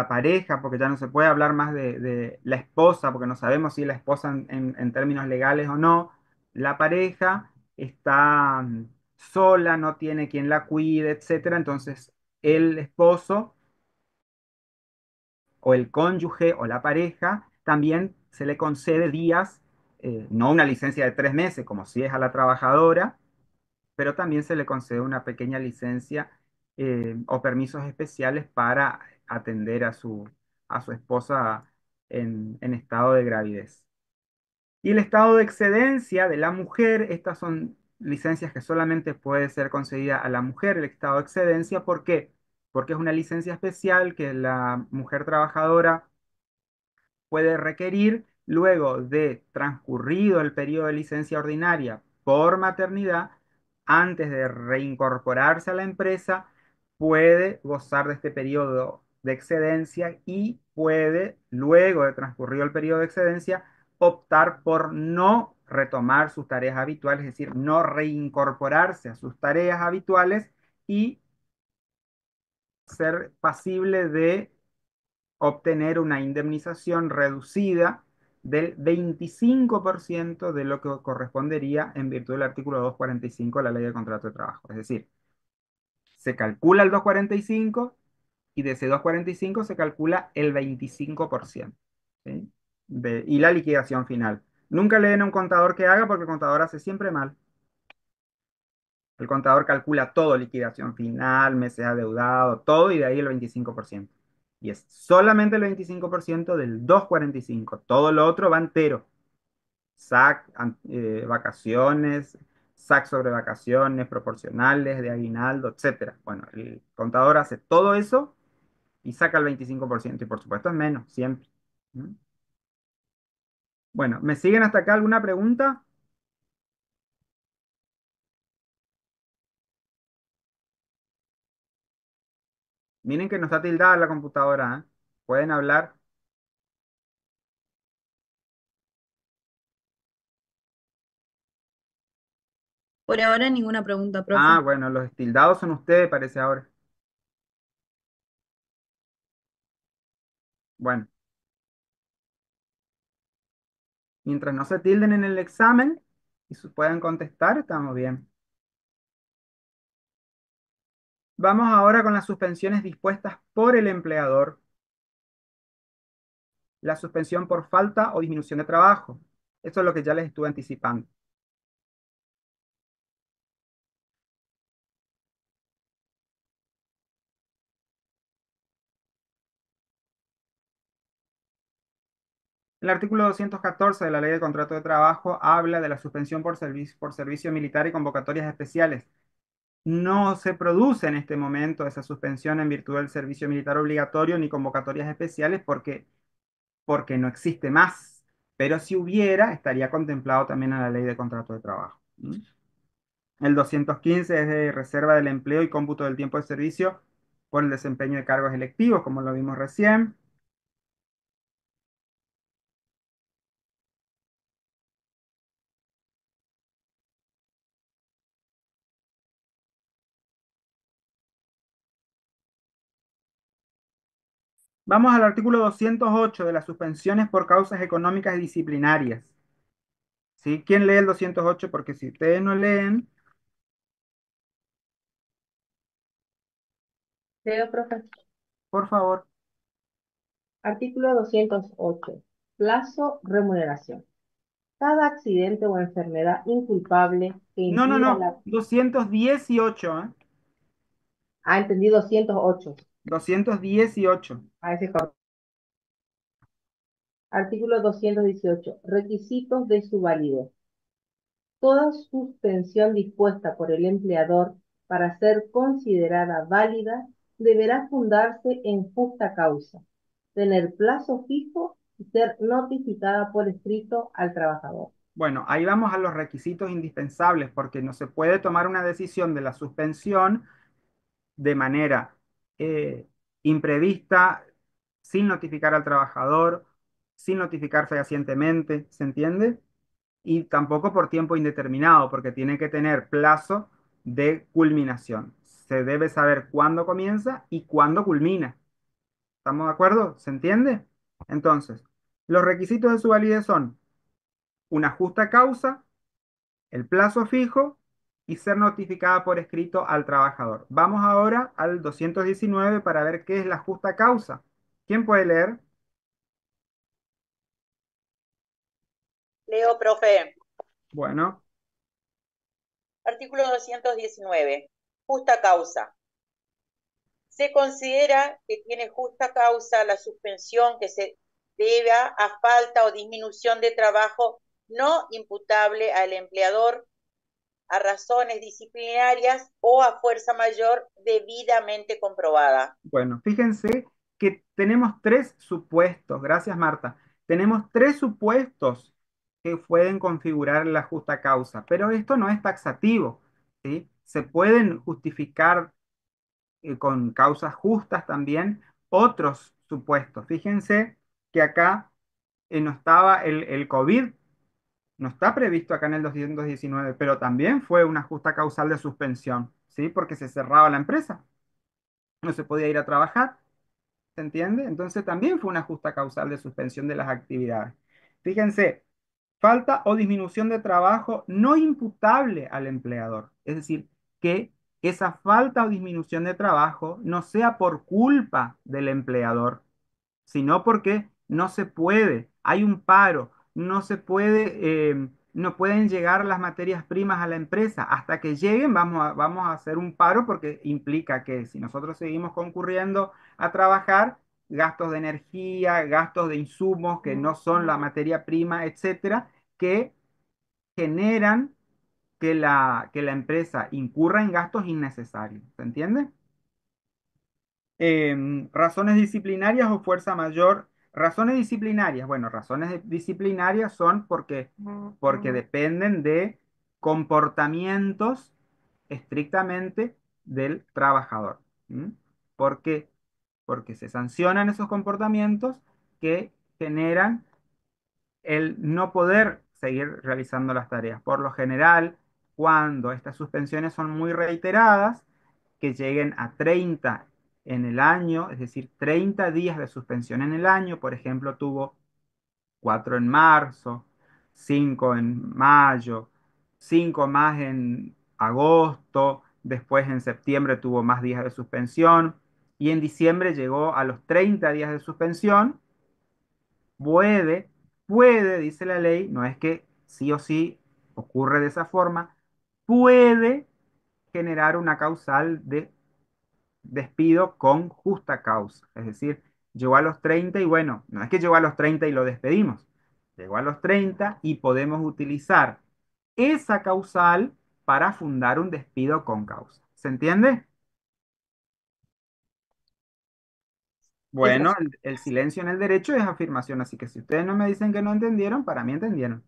pareja, porque ya no se puede hablar más de la esposa, porque no sabemos si la esposa en términos legales o no, la pareja está sola, no tiene quien la cuide, etcétera. Entonces, el esposo o el cónyuge o la pareja también se le concede días, no una licencia de 3 meses, como si es a la trabajadora, pero también se le concede una pequeña licencia o permisos especiales para atender a su esposa en estado de gravidez. Y el estado de excedencia de la mujer, estas son licencias que solamente puede ser concedida a la mujer, el estado de excedencia, ¿por qué? Porque es una licencia especial que la mujer trabajadora puede requerir luego de transcurrido el periodo de licencia ordinaria por maternidad, antes de reincorporarse a la empresa, puede gozar de este periodo de excedencia y puede, luego de transcurrido el periodo de excedencia, optar por no retomar sus tareas habituales, es decir, no reincorporarse a sus tareas habituales y ser pasible de obtener una indemnización reducida del 25% de lo que correspondería en virtud del artículo 245 de la Ley de Contrato de Trabajo. Es decir, se calcula el 245 y de ese 245 se calcula el 25%, ¿sí? Y la liquidación final. Nunca le den a un contador que haga porque el contador hace siempre mal. El contador calcula todo, liquidación final, meses adeudados, todo, y de ahí el 25%. Y es solamente el 25% del 245. Todo lo otro va entero. SAC, vacaciones, SAC sobre vacaciones, proporcionales, de aguinaldo, etcétera. Bueno, el contador hace todo eso y saca el 25%. Y por supuesto es menos, siempre. ¿Mm? Bueno, ¿me siguen hasta acá alguna pregunta? Miren que no está tildada la computadora, ¿eh? Pueden hablar. Por ahora ninguna pregunta, Ah, profe. bueno, los tildados son ustedes, parece ahora. Bueno, mientras no se tilden en el examen y puedan contestar, estamos bien. Vamos ahora con las suspensiones dispuestas por el empleador. La suspensión por falta o disminución de trabajo. Eso es lo que ya les estuve anticipando. El artículo 214 de la Ley de Contrato de Trabajo habla de la suspensión por servicio militar y convocatorias especiales. No se produce en este momento esa suspensión en virtud del servicio militar obligatorio ni convocatorias especiales porque no existe más. Pero si hubiera, estaría contemplado también en la Ley de Contrato de Trabajo. ¿Mm? El 215 es de reserva del empleo y cómputo del tiempo de servicio por el desempeño de cargos electivos, como lo vimos recién. Vamos al artículo 208 de las suspensiones por causas económicas y disciplinarias. ¿Sí? ¿Quién lee el 208? Porque si ustedes no leen, Leo, profe. por favor. Artículo 208. Plazo, remuneración. Cada accidente o enfermedad inculpable que No, no, impida no. la... 218, ¿eh? Ah, entendí 208. 218. Ah, ese correcto. Artículo 218. Requisitos de su validez. Toda suspensión dispuesta por el empleador para ser considerada válida deberá fundarse en justa causa, tener plazo fijo y ser notificada por escrito al trabajador. Bueno, ahí vamos a los requisitos indispensables, porque no se puede tomar una decisión de la suspensión de manera imprevista, sin notificar al trabajador, sin notificar fehacientemente, ¿se entiende? Y tampoco por tiempo indeterminado, porque tiene que tener plazo de culminación. Se debe saber cuándo comienza y cuándo culmina. ¿Estamos de acuerdo? ¿Se entiende? Entonces, los requisitos de su validez son una justa causa, el plazo fijo y ser notificada por escrito al trabajador. Vamos ahora al 219 para ver qué es la justa causa. ¿Quién puede leer? Leo, profe. Bueno, Artículo 219. Justa causa. Se considera que tiene justa causa la suspensión que se deba a falta o disminución de trabajo no imputable al empleador a razones disciplinarias o a fuerza mayor debidamente comprobada. bueno, fíjense que tenemos tres supuestos. Gracias, Marta. Tenemos tres supuestos que pueden configurar la justa causa, pero esto no es taxativo, ¿sí? Se pueden justificar con causas justas también otros supuestos. Fíjense que acá no estaba el COVID, no está previsto acá en el 219, pero también fue una justa causal de suspensión, ¿sí? Porque se cerraba la empresa, no se podía ir a trabajar, ¿se entiende? Entonces también fue una justa causal de suspensión de las actividades. Fíjense, falta o disminución de trabajo no imputable al empleador, es decir, que esa falta o disminución de trabajo no sea por culpa del empleador, sino porque no se puede, hay un paro, no se puede, no pueden llegar las materias primas a la empresa. Hasta que lleguen, vamos a hacer un paro porque implica que si nosotros seguimos concurriendo a trabajar, gastos de energía, gastos de insumos que no son la materia prima, etcétera, que generan que la empresa incurra en gastos innecesarios. ¿Se entiende? Razones disciplinarias o fuerza mayor. Razones disciplinarias. Bueno, disciplinarias son porque dependen de comportamientos estrictamente del trabajador. ¿Mm? ¿Por qué? Porque se sancionan esos comportamientos que generan el no poder seguir realizando las tareas. Por lo general, cuando estas suspensiones son muy reiteradas, que lleguen a 30 en el año, es decir, 30 días de suspensión en el año. Por ejemplo, tuvo 4 en marzo, 5 en mayo, 5 más en agosto, después en septiembre tuvo más días de suspensión y en diciembre llegó a los 30 días de suspensión. Puede, puede, dice la ley, no es que sí o sí ocurre de esa forma, puede generar una causal de despido con justa causa. Es decir, llegó a los 30 y bueno, no es que llegó a los 30 y lo despedimos. Llegó a los 30 y podemos utilizar esa causal para fundar un despido con causa. ¿Se entiende? Sí, Bueno, profe. el silencio en el derecho es afirmación, así que si ustedes no me dicen que no entendieron, para mí entendieron.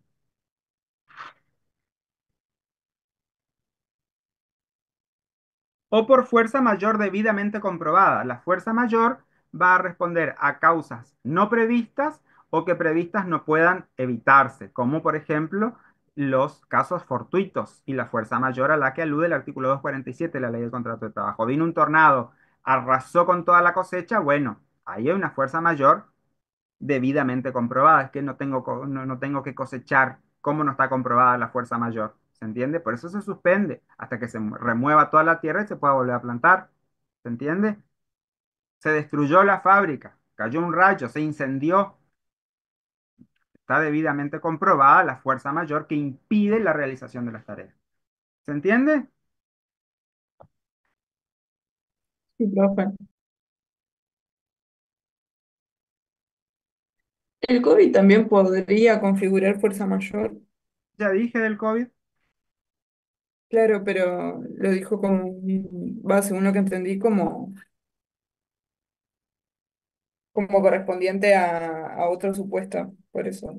o por fuerza mayor debidamente comprobada. La fuerza mayor va a responder a causas no previstas o que previstas no puedan evitarse, como por ejemplo los casos fortuitos y la fuerza mayor a la que alude el artículo 247 de la Ley del Contrato de Trabajo. Vino un tornado, arrasó con toda la cosecha, bueno, ahí hay una fuerza mayor debidamente comprobada. Es que no tengo que cosechar como no está comprobada la fuerza mayor. ¿Se entiende? Por eso se suspende hasta que se remueva toda la tierra y se pueda volver a plantar. ¿Se entiende? Se destruyó la fábrica, cayó un rayo, se incendió. Está debidamente comprobada la fuerza mayor que impide la realización de las tareas. ¿Se entiende? Sí, profe. El COVID también podría configurar fuerza mayor. Ya dije del COVID. Claro, pero lo dijo como, va, según lo que entendí, como correspondiente a otro supuesto. Por eso.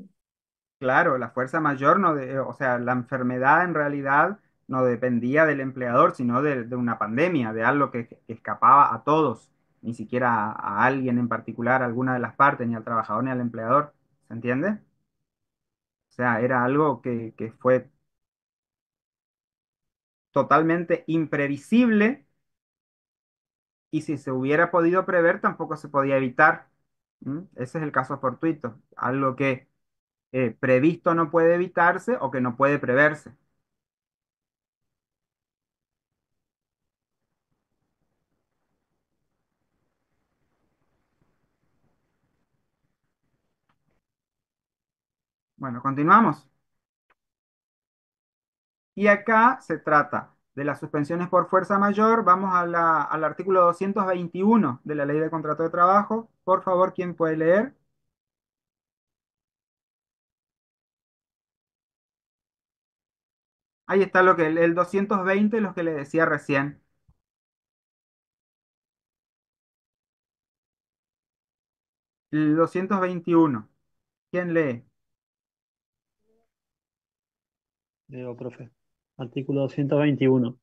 Claro, la fuerza mayor o sea, la enfermedad en realidad no dependía del empleador, sino de una pandemia, de algo que escapaba a todos, ni siquiera a alguien en particular, a alguna de las partes, ni al trabajador ni al empleador. ¿Se entiende? O sea, era algo que fue totalmente imprevisible y si se hubiera podido prever, tampoco se podía evitar. ¿Mm? Ese es el caso fortuito, algo que previsto no puede evitarse o que no puede preverse. Bueno, continuamos. Y acá se trata de las suspensiones por fuerza mayor. Vamos al artículo 221 de la Ley de Contrato de Trabajo. Por favor, ¿quién puede leer? Ahí está el 220, los que le decía recién. El 221. ¿Quién lee? Leo, profe. Artículo 221.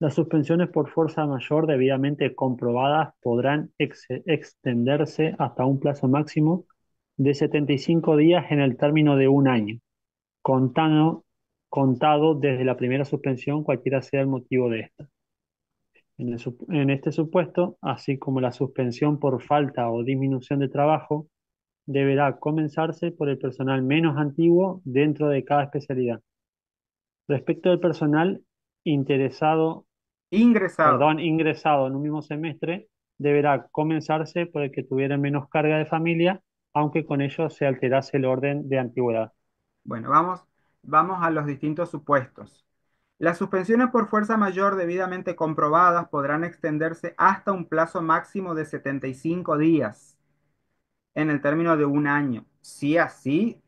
Las suspensiones por fuerza mayor debidamente comprobadas podrán extenderse hasta un plazo máximo de 75 días en el término de un año, contado, contado desde la primera suspensión, cualquiera sea el motivo de esta. En este supuesto, así como la suspensión por falta o disminución de trabajo, deberá comenzarse por el personal menos antiguo dentro de cada especialidad. Respecto del personal interesado, Ingresado. ingresado en un mismo semestre, deberá comenzarse por el que tuviera menos carga de familia, aunque con ello se alterase el orden de antigüedad. Bueno, vamos a los distintos supuestos. Las suspensiones por fuerza mayor debidamente comprobadas podrán extenderse hasta un plazo máximo de 75 días en el término de un año, si así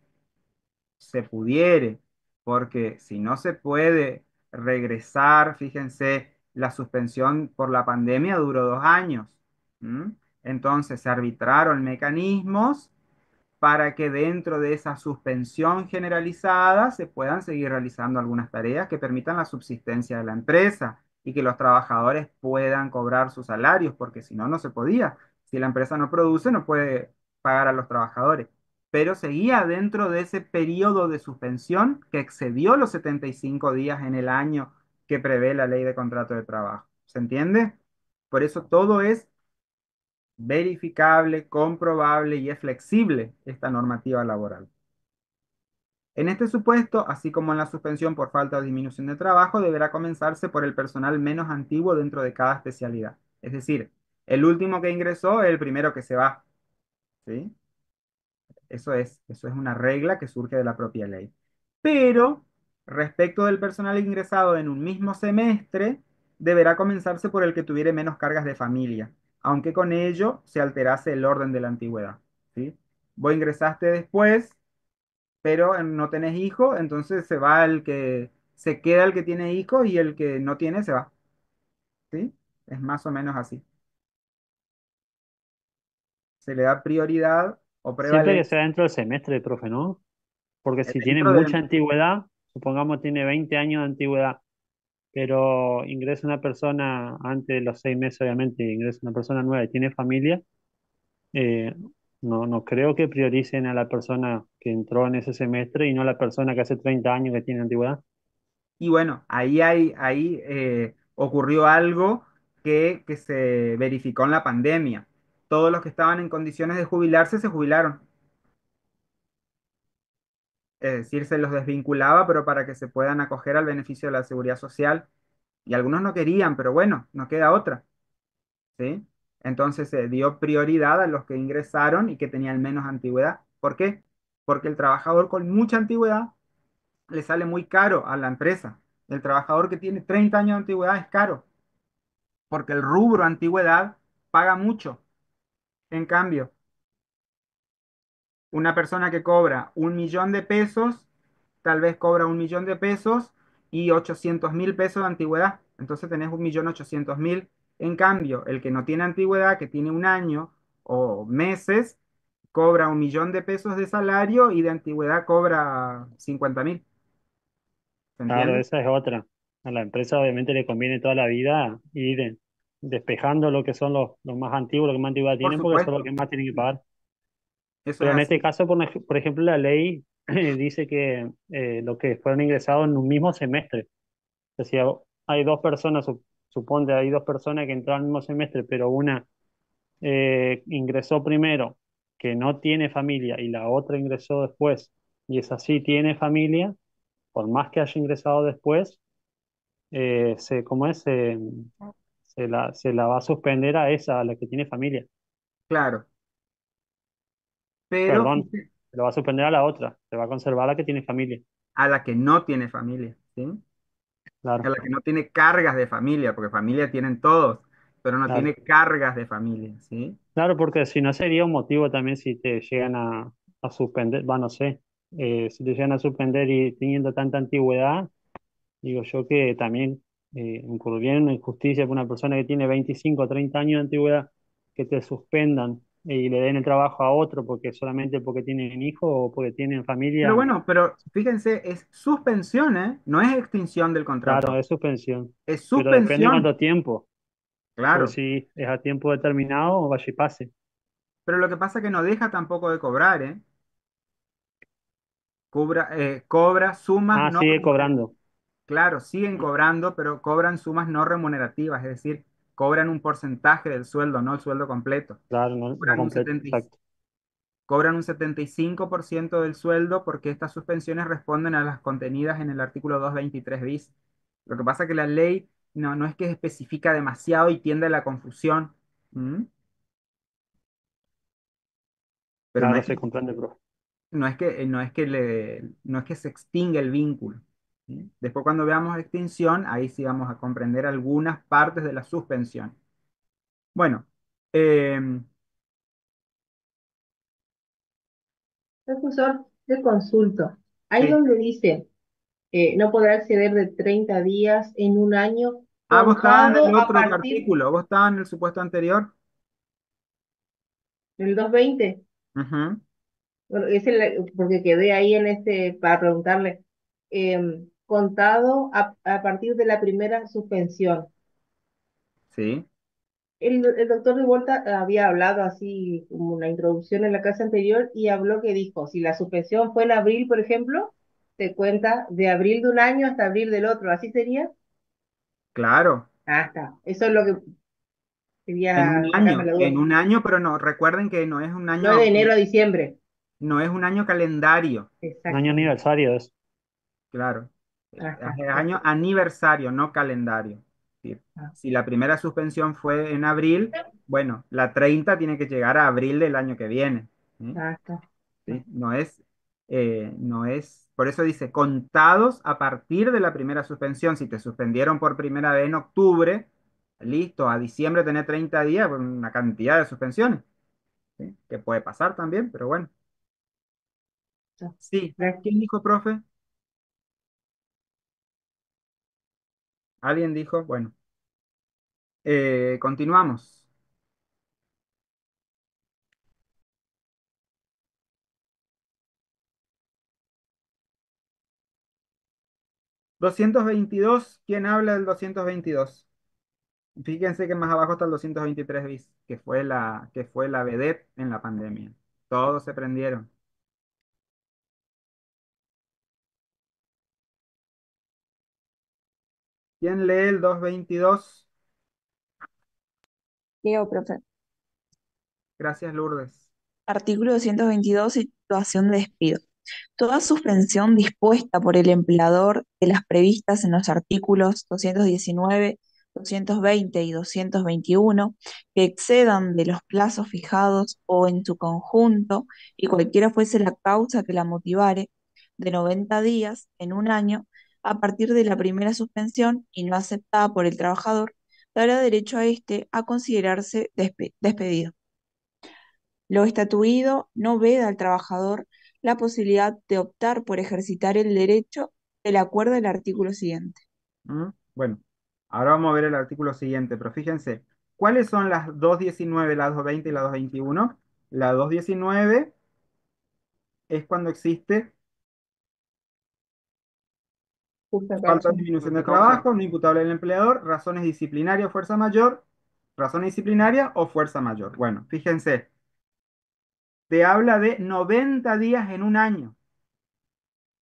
se pudiere, porque si no se puede regresar, fíjense, la suspensión por la pandemia duró 2 años. ¿M? Entonces se arbitraron mecanismos para que dentro de esa suspensión generalizada se puedan seguir realizando algunas tareas que permitan la subsistencia de la empresa y que los trabajadores puedan cobrar sus salarios, porque si no, no se podía. Si la empresa no produce, no puede pagar a los trabajadores. Pero seguía dentro de ese periodo de suspensión que excedió los 75 días en el año que prevé la ley de contrato de trabajo. ¿Se entiende? Por eso todo es verificable, comprobable y es flexible esta normativa laboral. En este supuesto, así como en la suspensión por falta o disminución de trabajo, deberá comenzarse por el personal menos antiguo dentro de cada especialidad. Es decir, el último que ingresó es el primero que se va. ¿Sí? Eso es una regla que surge de la propia ley. Pero, respecto del personal ingresado en un mismo semestre, deberá comenzarse por el que tuviere menos cargas de familia, aunque con ello se alterase el orden de la antigüedad. ¿Sí? Vos ingresaste después, pero no tenés hijo, entonces se queda el que tiene hijos y el que no tiene se va. ¿Sí? Es más o menos así. Se le da prioridad o Siempre que sea prevalencia dentro del semestre, profe, ¿no? Porque si tiene dentro mucha del... antigüedad, supongamos tiene 20 años de antigüedad, pero ingresa una persona antes de los 6 meses, obviamente, ingresa una persona nueva y tiene familia, eh, no creo que prioricen a la persona que entró en ese semestre y no a la persona que hace 30 años que tiene antigüedad. Y bueno, ahí ocurrió algo que se verificó en la pandemia. Todos los que estaban en condiciones de jubilarse se jubilaron. Es decir, se los desvinculaba, pero para que se puedan acoger al beneficio de la seguridad social. Y algunos no querían, pero bueno, no queda otra, ¿sí? Entonces se dio prioridad a los que ingresaron y que tenían menos antigüedad. ¿Por qué? Porque el trabajador con mucha antigüedad le sale muy caro a la empresa. El trabajador que tiene 30 años de antigüedad es caro, porque el rubro antigüedad paga mucho. En cambio, una persona que cobra 1 millón de pesos, tal vez cobra 1 millón de pesos y 800.000 pesos de antigüedad. Entonces tenés 1.800.000. En cambio, el que no tiene antigüedad, que tiene un año o meses, cobra 1 millón de pesos de salario y de antigüedad cobra 50.000. ¿Se Claro, entiende? esa es otra. A la empresa obviamente le conviene toda la vida ir despejando lo que son los más antiguos, los que más antigüedad Por tienen, porque son los supuesto, que más tienen que pagar. eso es Pero en este así. caso, por ejemplo, la ley dice que lo que fueron ingresados en un mismo semestre. O sea, si hay dos personas, suponte hay dos personas que entraron en el mismo semestre, pero una ingresó primero, que no tiene familia, y la otra ingresó después, y esa sí tiene familia, por más que haya ingresado después, ¿cómo es? Se la va a suspender a esa, a la que tiene familia. Claro, pero Perdón, fíjate, se la va a suspender a la otra, se va a conservar a la que tiene familia. a la que no tiene familia, ¿sí? A Claro, la que no tiene cargas de familia, porque familia tienen todos, pero no claro. tiene cargas de familia, ¿sí? Claro, porque si no sería un motivo también si te llegan a suspender, va, no sé, si te llegan a suspender y teniendo tanta antigüedad, digo yo que también incurriría en una injusticia para una persona que tiene 25 o 30 años de antigüedad, que te suspendan y le den el trabajo a otro porque solamente porque tienen hijos o porque tienen Pero familia, bueno, pero fíjense, es suspensión, ¿eh? No es extinción del claro, contrato, es suspensión. es Pero depende suspensión, cuánto tiempo, porque claro. si es a tiempo determinado, vaya y pase. Pero lo que pasa es que no deja tampoco de cobrar, ¿eh? Cobra sumas Ah, no sigue remunerativas. cobrando, Claro, siguen cobrando, pero cobran sumas no remunerativas, es decir, cobran un porcentaje del sueldo, no el sueldo completo. claro, no, no Cobran un completo, 70 exacto. cobran un 75% del sueldo porque estas suspensiones responden a las contenidas en el artículo 223 bis. Lo que pasa es que la ley no es que especifica demasiado y tiende a la confusión, ¿m? Pero Claro, se comprende, profe. no es que se extinga el vínculo, ¿sí? Después cuando veamos extinción, ahí sí vamos a comprender algunas partes de la suspensión. Bueno, em, Profesor, de consulto. Ahí sí. donde dice, no podrá exceder de 30 días en un año Vos estabas en el contado a otro partir artículo, vos estabas en el supuesto anterior. del 220. Ujú, Bueno, porque quedé ahí en este para preguntarle, contado a partir de la primera suspensión. sí, El doctor de Volta había hablado así como una introducción en la clase anterior y habló que dijo, si la suspensión fue en abril, por ejemplo, te cuenta de abril de un año hasta abril del otro, ¿así sería? claro. Ah, está. Eso es lo que quería sacarme la duda. En un año, pero no, recuerden que no es un No es de año, enero a diciembre. no es un año calendario, Un año Exactamente. aniversario es. claro. Ah, está. Es año Perfecto. aniversario, no calendario. Sí. Ah, Si la primera suspensión fue en abril, bueno, la 30 tiene que llegar a abril del año que viene. ¿Sí? ah, está. Ah, ¿Sí? No es, por eso dice, contados a partir de la primera suspensión. Si te suspendieron por primera vez en octubre, listo, a diciembre tenés 30 días, con una cantidad de suspensiones. ¿Sí? Que puede pasar también, pero bueno. está. Sí, Gracias. ¿quién dijo, profe? ¿Alguien dijo? Bueno, continuamos. 222, ¿quién habla del 222? Fíjense que más abajo está el 223 bis, que fue la vedette en la pandemia. Todos se prendieron. ¿Quién lee el 222? Leo, profe. Gracias, Lourdes. Artículo 222, situación de despido. Toda suspensión dispuesta por el empleador de las previstas en los artículos 219, 220 y 221 que excedan de los plazos fijados o en su conjunto, y cualquiera fuese la causa que la motivare, de 90 días en un año, a partir de la primera suspensión y no aceptada por el trabajador, dará derecho a éste a considerarse despedido. Lo estatuido no veda al trabajador la posibilidad de optar por ejercitar el derecho del acuerdo del artículo siguiente. Bueno, ahora vamos a ver el artículo siguiente, pero fíjense, ¿cuáles son las 219, la 220 y la 221? La 219 es cuando existe Justa falta causa. de disminución de Justa causa. trabajo, no imputable al empleador, razones disciplinarias, fuerza mayor, razones disciplinarias o fuerza mayor. Bueno, fíjense, te habla de 90 días en un año.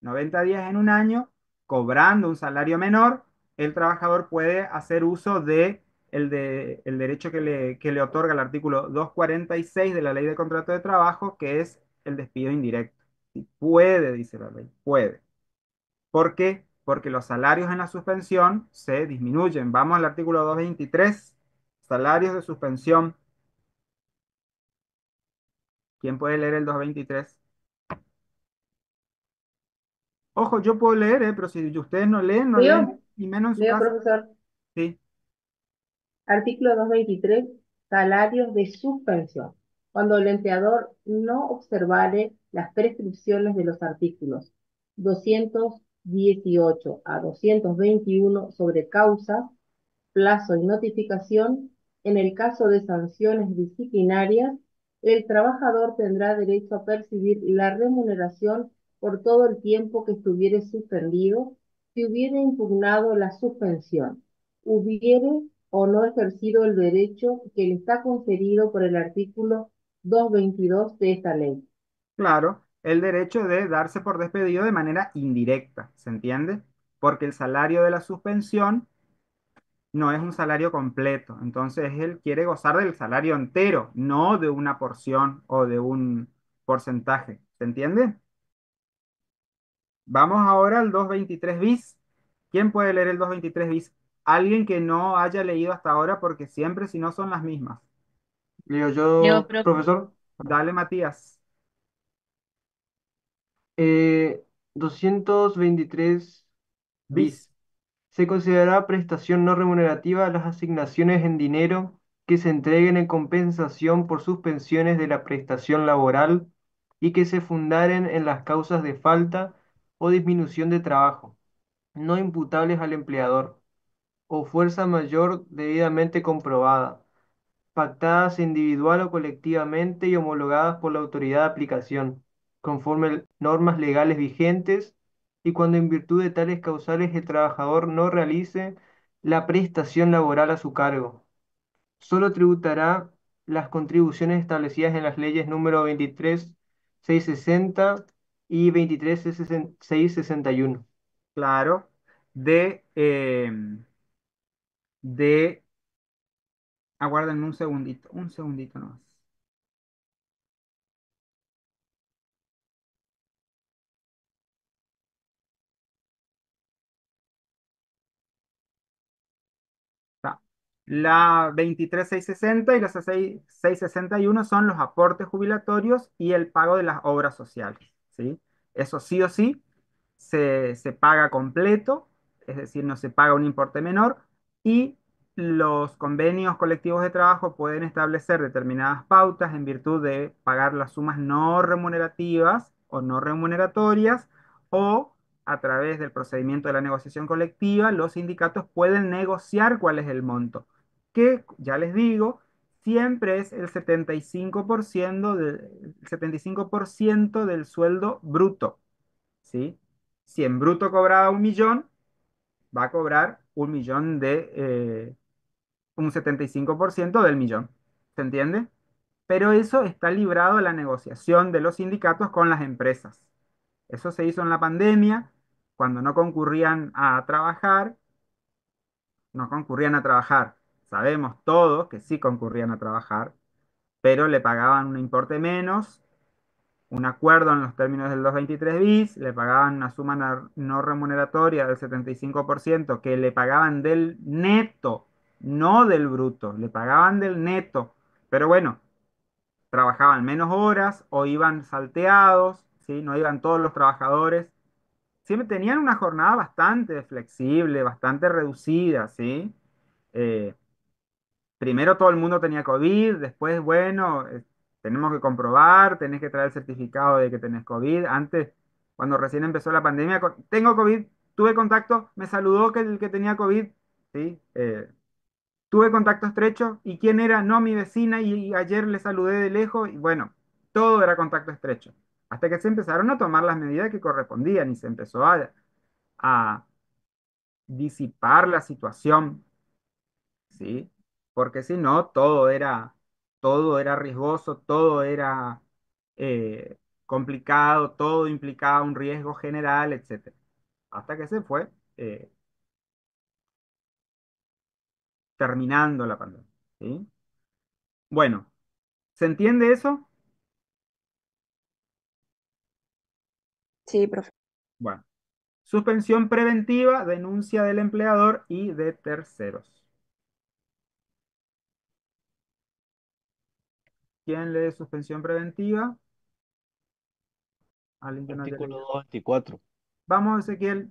90 días en un año, cobrando un salario menor, el trabajador puede hacer uso el derecho que le otorga el artículo 246 de la Ley de Contrato de Trabajo, que es el despido indirecto. Sí, puede, dice la ley, puede. ¿Por qué? Porque los salarios en la suspensión se disminuyen. Vamos al artículo 223, salarios de suspensión. ¿Quién puede leer el 223? Ojo, yo puedo leer, pero si ustedes no leen, no leen, Leo, y menos en su Leo, casa. profesor. Sí. Artículo 223, salarios de suspensión. Cuando el empleador no observare las prescripciones de los artículos 218 a 221 sobre causas, plazo y notificación, en el caso de sanciones disciplinarias, el trabajador tendrá derecho a percibir la remuneración por todo el tiempo que estuviere suspendido, si hubiere impugnado la suspensión, hubiere o no ejercido el derecho que le está conferido por el artículo 222 de esta ley. Claro, el derecho de darse por despedido de manera indirecta, ¿se entiende? Porque el salario de la suspensión no es un salario completo, entonces él quiere gozar del salario entero, no de una porción o de un porcentaje, ¿se entiende? Vamos ahora al 223 bis. ¿Quién puede leer el 223 bis? Alguien que no haya leído hasta ahora porque siempre si no son las mismas. Leo Leo, yo, profe. profesor. Dale, Matías. 223 Bis. bis. Se considerará prestación no remunerativa las asignaciones en dinero que se entreguen en compensación por suspensiones de la prestación laboral y que se fundaren en las causas de falta o disminución de trabajo, no imputables al empleador, o fuerza mayor debidamente comprobada, pactadas individual o colectivamente y homologadas por la autoridad de aplicación, conforme normas legales vigentes, y cuando en virtud de tales causales el trabajador no realice la prestación laboral a su cargo. Solo tributará las contribuciones establecidas en las leyes número 23.660 y 23.661. Claro. De, aguarden un segundito nomás. Está. La 23.660 y la 661 son los aportes jubilatorios y el pago de las obras sociales, ¿sí? Eso sí o sí se paga completo, es decir, no se paga un importe menor, y los convenios colectivos de trabajo pueden establecer determinadas pautas en virtud de pagar las sumas no remunerativas o no remuneratorias, o a través del procedimiento de la negociación colectiva, los sindicatos pueden negociar cuál es el monto, que ya les digo, siempre es el 75% del sueldo bruto, ¿sí? Si en bruto cobraba 1 millón, va a cobrar un 75% del millón. ¿Se entiende? Pero eso está librado a la negociación de los sindicatos con las empresas. Eso se hizo en la pandemia, cuando no concurrían a trabajar, no concurrían a trabajar. Sabemos todos que sí concurrían a trabajar, pero le pagaban un importe menos, un acuerdo en los términos del 223 bis, le pagaban una suma no remuneratoria del 75% que le pagaban del neto, no del bruto, le pagaban del neto. Pero bueno, trabajaban menos horas o iban salteados, ¿sí? No iban todos los trabajadores. Siempre tenían una jornada bastante flexible, bastante reducida, ¿sí? Eh, Primero todo el mundo tenía COVID, después, bueno, tenemos que comprobar, tenés que traer el certificado de que tenés COVID. Antes, cuando recién empezó la pandemia, tengo COVID, tuve contacto, me saludó que el que tenía COVID, ¿sí? Tuve contacto estrecho, ¿y quién era? No, mi vecina, y ayer le saludé de lejos, y bueno, todo era contacto estrecho. Hasta que se empezaron a tomar las medidas que correspondían y se empezó a disipar la situación, ¿sí? Porque si no, todo era riesgoso, todo era complicado, todo implicaba un riesgo general, etcétera. Hasta que se fue eh, terminando la pandemia, ¿sí? Bueno, ¿se entiende eso? Sí, profe. Bueno, suspensión preventiva, denuncia del empleador y de terceros. ¿Quién lee suspensión preventiva? ¿Alguien que no haya Artículo leído? 224. Vamos, Ezequiel.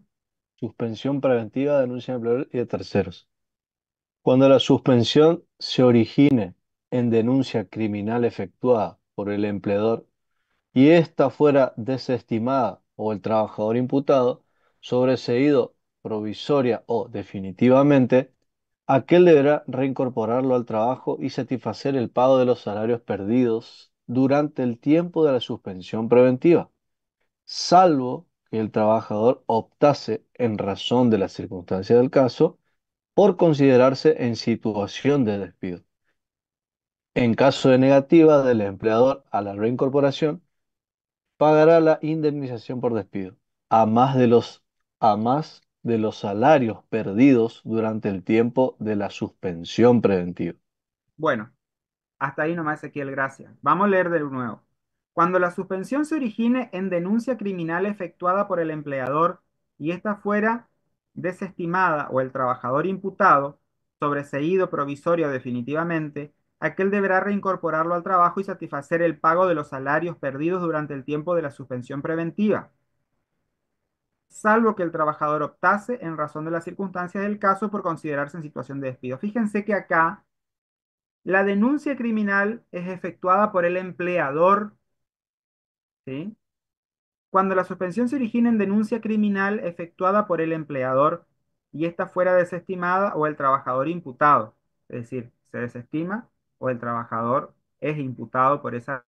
Suspensión preventiva, denuncia del empleador y de terceros. Cuando la suspensión se origine en denuncia criminal efectuada por el empleador y ésta fuera desestimada o el trabajador imputado, sobreseído provisoria o definitivamente, aquel deberá reincorporarlo al trabajo y satisfacer el pago de los salarios perdidos durante el tiempo de la suspensión preventiva, salvo que el trabajador optase, en razón de las circunstancias del caso, por considerarse en situación de despido. En caso de negativa del empleador a la reincorporación, pagará la indemnización por despido, a más de a más de los salarios perdidos durante el tiempo de la suspensión preventiva. Bueno, hasta ahí nomás, Ezequiel, gracias. Vamos a leer de nuevo. Cuando la suspensión se origine en denuncia criminal efectuada por el empleador y ésta fuera desestimada o el trabajador imputado, sobreseído provisorio o definitivamente, aquel deberá reincorporarlo al trabajo y satisfacer el pago de los salarios perdidos durante el tiempo de la suspensión preventiva, salvo que el trabajador optase, en razón de las circunstancias del caso, por considerarse en situación de despido. Fíjense que acá la denuncia criminal es efectuada por el empleador, ¿sí? Cuando la suspensión se origina en denuncia criminal efectuada por el empleador y ésta fuera desestimada o el trabajador imputado, es decir, se desestima o el trabajador es imputado por esa.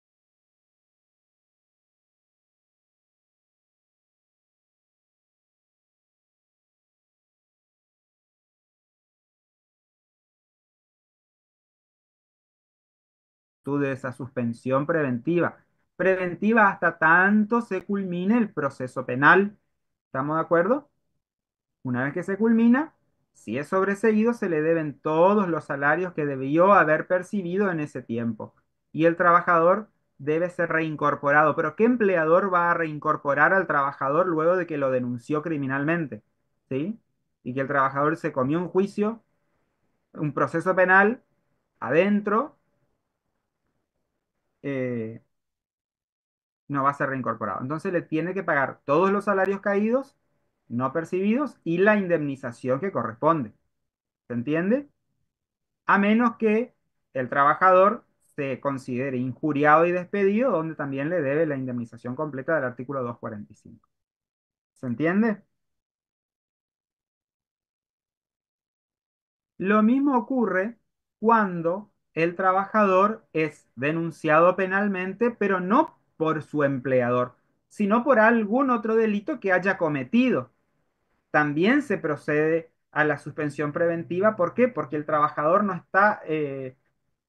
De esa suspensión preventiva. Preventiva hasta tanto se culmine el proceso penal. ¿Estamos de acuerdo? Una vez que se culmina, si es sobreseído, se le deben todos los salarios que debió haber percibido en ese tiempo. Y el trabajador debe ser reincorporado. Pero ¿qué empleador va a reincorporar al trabajador luego de que lo denunció criminalmente? ¿Sí? Y que el trabajador se comió un juicio, un proceso penal adentro, eh, no va a ser reincorporado. Entonces le tiene que pagar todos los salarios caídos, no percibidos, y la indemnización que corresponde. ¿Se entiende? A menos que el trabajador se considere injuriado y despedido, donde también le debe la indemnización completa del artículo 245. ¿Se entiende? Lo mismo ocurre cuando el trabajador es denunciado penalmente, pero no por su empleador, sino por algún otro delito que haya cometido. también se procede a la suspensión preventiva. ¿Por qué? Porque el trabajador no está,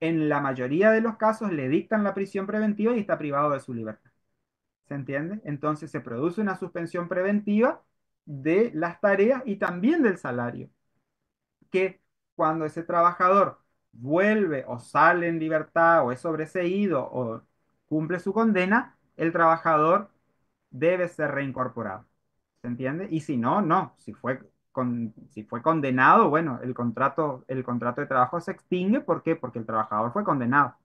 en la mayoría de los casos, le dictan la prisión preventiva y está privado de su libertad. ¿Se entiende? Entonces se produce una suspensión preventiva de las tareas y también del salario, que cuando ese trabajador vuelve o sale en libertad o es sobreseído o cumple su condena, el trabajador debe ser reincorporado. ¿Se entiende? Y si no, no. Si fue condenado, bueno, el contrato de trabajo se extingue. ¿Por qué? Porque el trabajador fue condenado.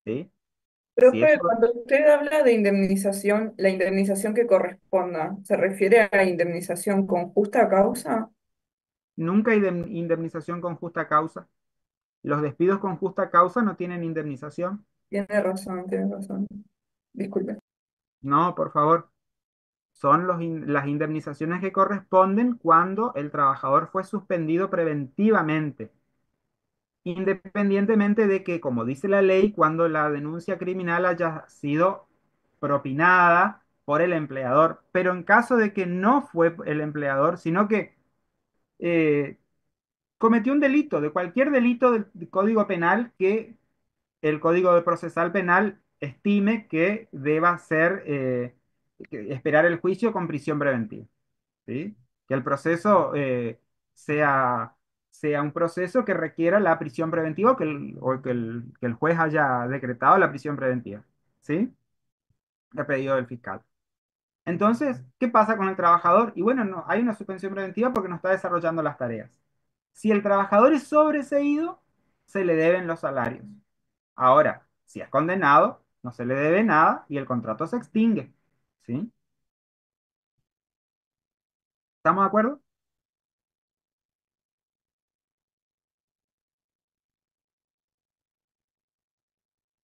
¿Sí? Si Profe, eso cuando usted habla de indemnización, la indemnización que corresponda, ¿se refiere a indemnización con justa causa? nunca hay indemnización con justa causa. Los despidos con justa causa no tienen indemnización. Tiene razón, tiene razón. Disculpe. No, por favor. Son las indemnizaciones que corresponden cuando el trabajador fue suspendido preventivamente, independientemente de que, como dice la ley, cuando la denuncia criminal haya sido propinada por el empleador. Pero en caso de que no fue el empleador, sino que eh, cometió un delito, de cualquier delito del Código Penal que el Código de Procesal Penal estime que deba ser, esperar el juicio con prisión preventiva. ¿Sí? Que el proceso, sea, sea un proceso que requiera la prisión preventiva, que el juez haya decretado la prisión preventiva. ¿Sí? A pedido del fiscal. Entonces, ¿qué pasa con el trabajador? Y bueno, no, hay una suspensión preventiva porque no está desarrollando las tareas. Si el trabajador es sobreseído, se le deben los salarios. Ahora, si es condenado, no se le debe nada y el contrato se extingue. ¿Sí? ¿Estamos de acuerdo?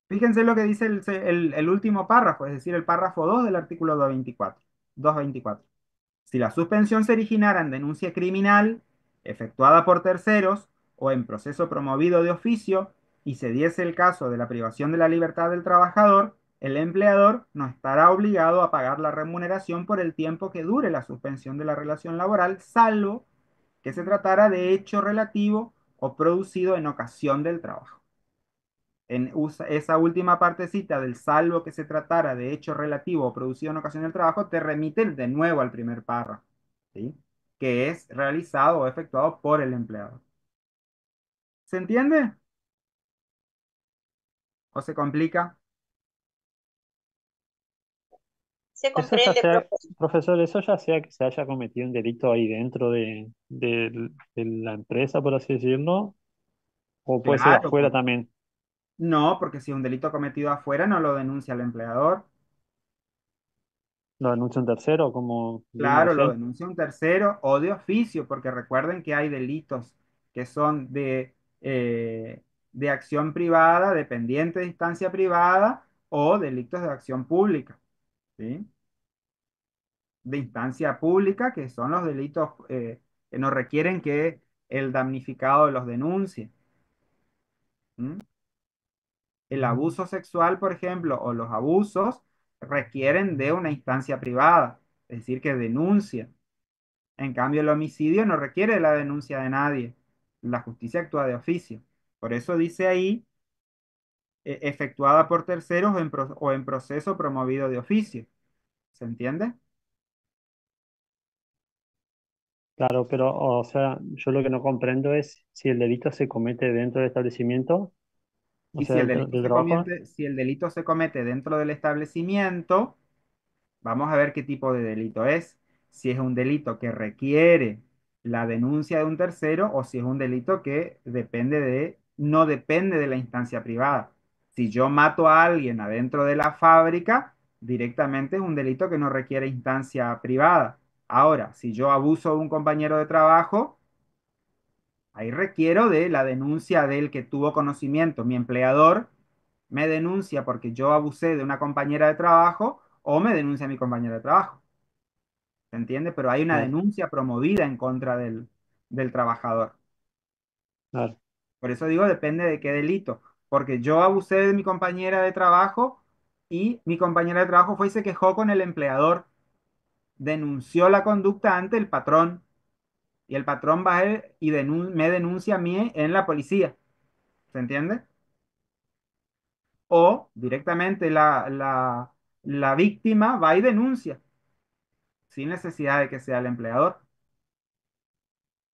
Fíjense lo que dice el último párrafo, es decir, el párrafo 2 del artículo 224. Si la suspensión se originara en denuncia criminal efectuada por terceros o en proceso promovido de oficio y se diese el caso de la privación de la libertad del trabajador, el empleador no estará obligado a pagar la remuneración por el tiempo que dure la suspensión de la relación laboral, salvo que se tratara de hecho relativo o producido en ocasión del trabajo. Esa última partecita del salvo que se tratara de hecho relativo o producido en ocasión del trabajo te remite de nuevo al primer párrafo, ¿sí? Que es realizado o efectuado por el empleador. ¿Se entiende? ¿O se complica? Se Eso ya comprende, sea, profe. profesor, eso ya sea que se haya cometido un delito ahí dentro de la empresa, por así decirlo, o puede ser Claro, afuera también. no, porque si es un delito cometido afuera no lo denuncia el empleador. Lo denuncia un tercero, como vimos Claro, lo recién. denuncia un tercero o de oficio, porque recuerden que hay delitos que son de acción privada, dependiente de instancia privada, o delitos de acción pública, ¿sí? De instancia pública, que son los delitos, que no requieren que el damnificado los denuncie. ¿Mm? El abuso sexual, por ejemplo, o los abusos requieren de una instancia privada, es decir, que denuncia. En cambio, el homicidio no requiere la denuncia de nadie. La justicia actúa de oficio. Por eso dice ahí, efectuada por terceros o en proceso promovido de oficio. ¿Se entiende? Claro, pero, o sea, yo lo que no comprendo es si el delito se comete dentro del establecimiento, o Y sea, del trabajo. si el delito se comete dentro del establecimiento, vamos a ver qué tipo de delito es. Si es un delito que requiere la denuncia de un tercero o si es un delito que no depende de la instancia privada. Si yo mato a alguien adentro de la fábrica, directamente es un delito que no requiere instancia privada. Ahora, si yo abuso de un compañero de trabajo, ahí requiero de la denuncia del que tuvo conocimiento. Mi empleador me denuncia porque yo abusé de una compañera de trabajo o me denuncia mi compañera de trabajo. ¿Se entiende? Pero hay una Claro, denuncia promovida en contra del trabajador. claro, Por eso digo, depende de qué delito. Porque yo abusé de mi compañera de trabajo y mi compañera de trabajo fue y se quejó con el empleador, denunció la conducta ante el patrón. Y el patrón va a él y me denuncia a mí en la policía. ¿Se entiende? O directamente la víctima va y denuncia, sin necesidad de que sea el empleador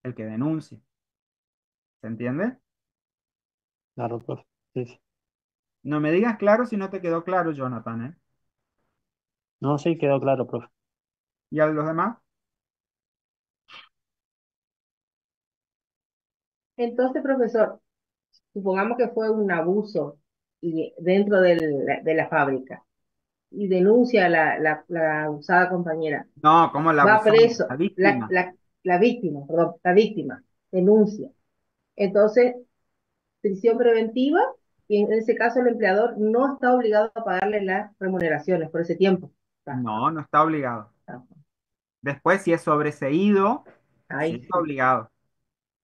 el que denuncie. ¿Se entiende? Claro, profe. Sí, sí. No me digas claro si no te quedó claro, Jonathan, ¿eh? No, sí, quedó claro, profe. ¿Y a los demás? Entonces, profesor, supongamos que fue un abuso dentro de la fábrica y denuncia a la abusada compañera. No, ¿cómo la Va abusó? preso, La víctima. la víctima, perdón, la víctima denuncia. Entonces, prisión preventiva y en ese caso el empleador no está obligado a pagarle las remuneraciones por ese tiempo. Ah, No, no está obligado. ah, Después, si es sobreseído, sí ahí está sí. obligado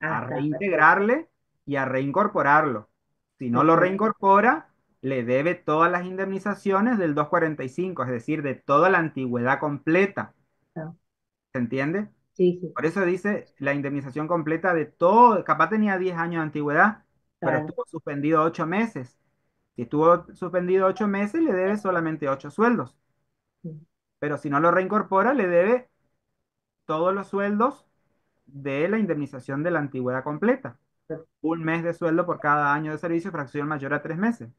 Ah, a está, perfecto, reintegrarle y a reincorporarlo. Si no lo perfecto. reincorpora, le debe todas las indemnizaciones del 245, es decir, de toda la antigüedad completa. Ah, ¿Se entiende? sí, sí, Por eso dice la indemnización completa de todo. Capaz tenía 10 años de antigüedad, pero claro. estuvo suspendido 8 meses. Si estuvo suspendido 8 meses, le debe solamente 8 sueldos. Sí, Pero si no lo reincorpora, le debe todos los sueldos de la indemnización de la antigüedad completa. per- Un mes de sueldo por cada año de servicio, fracción mayor a 3 meses.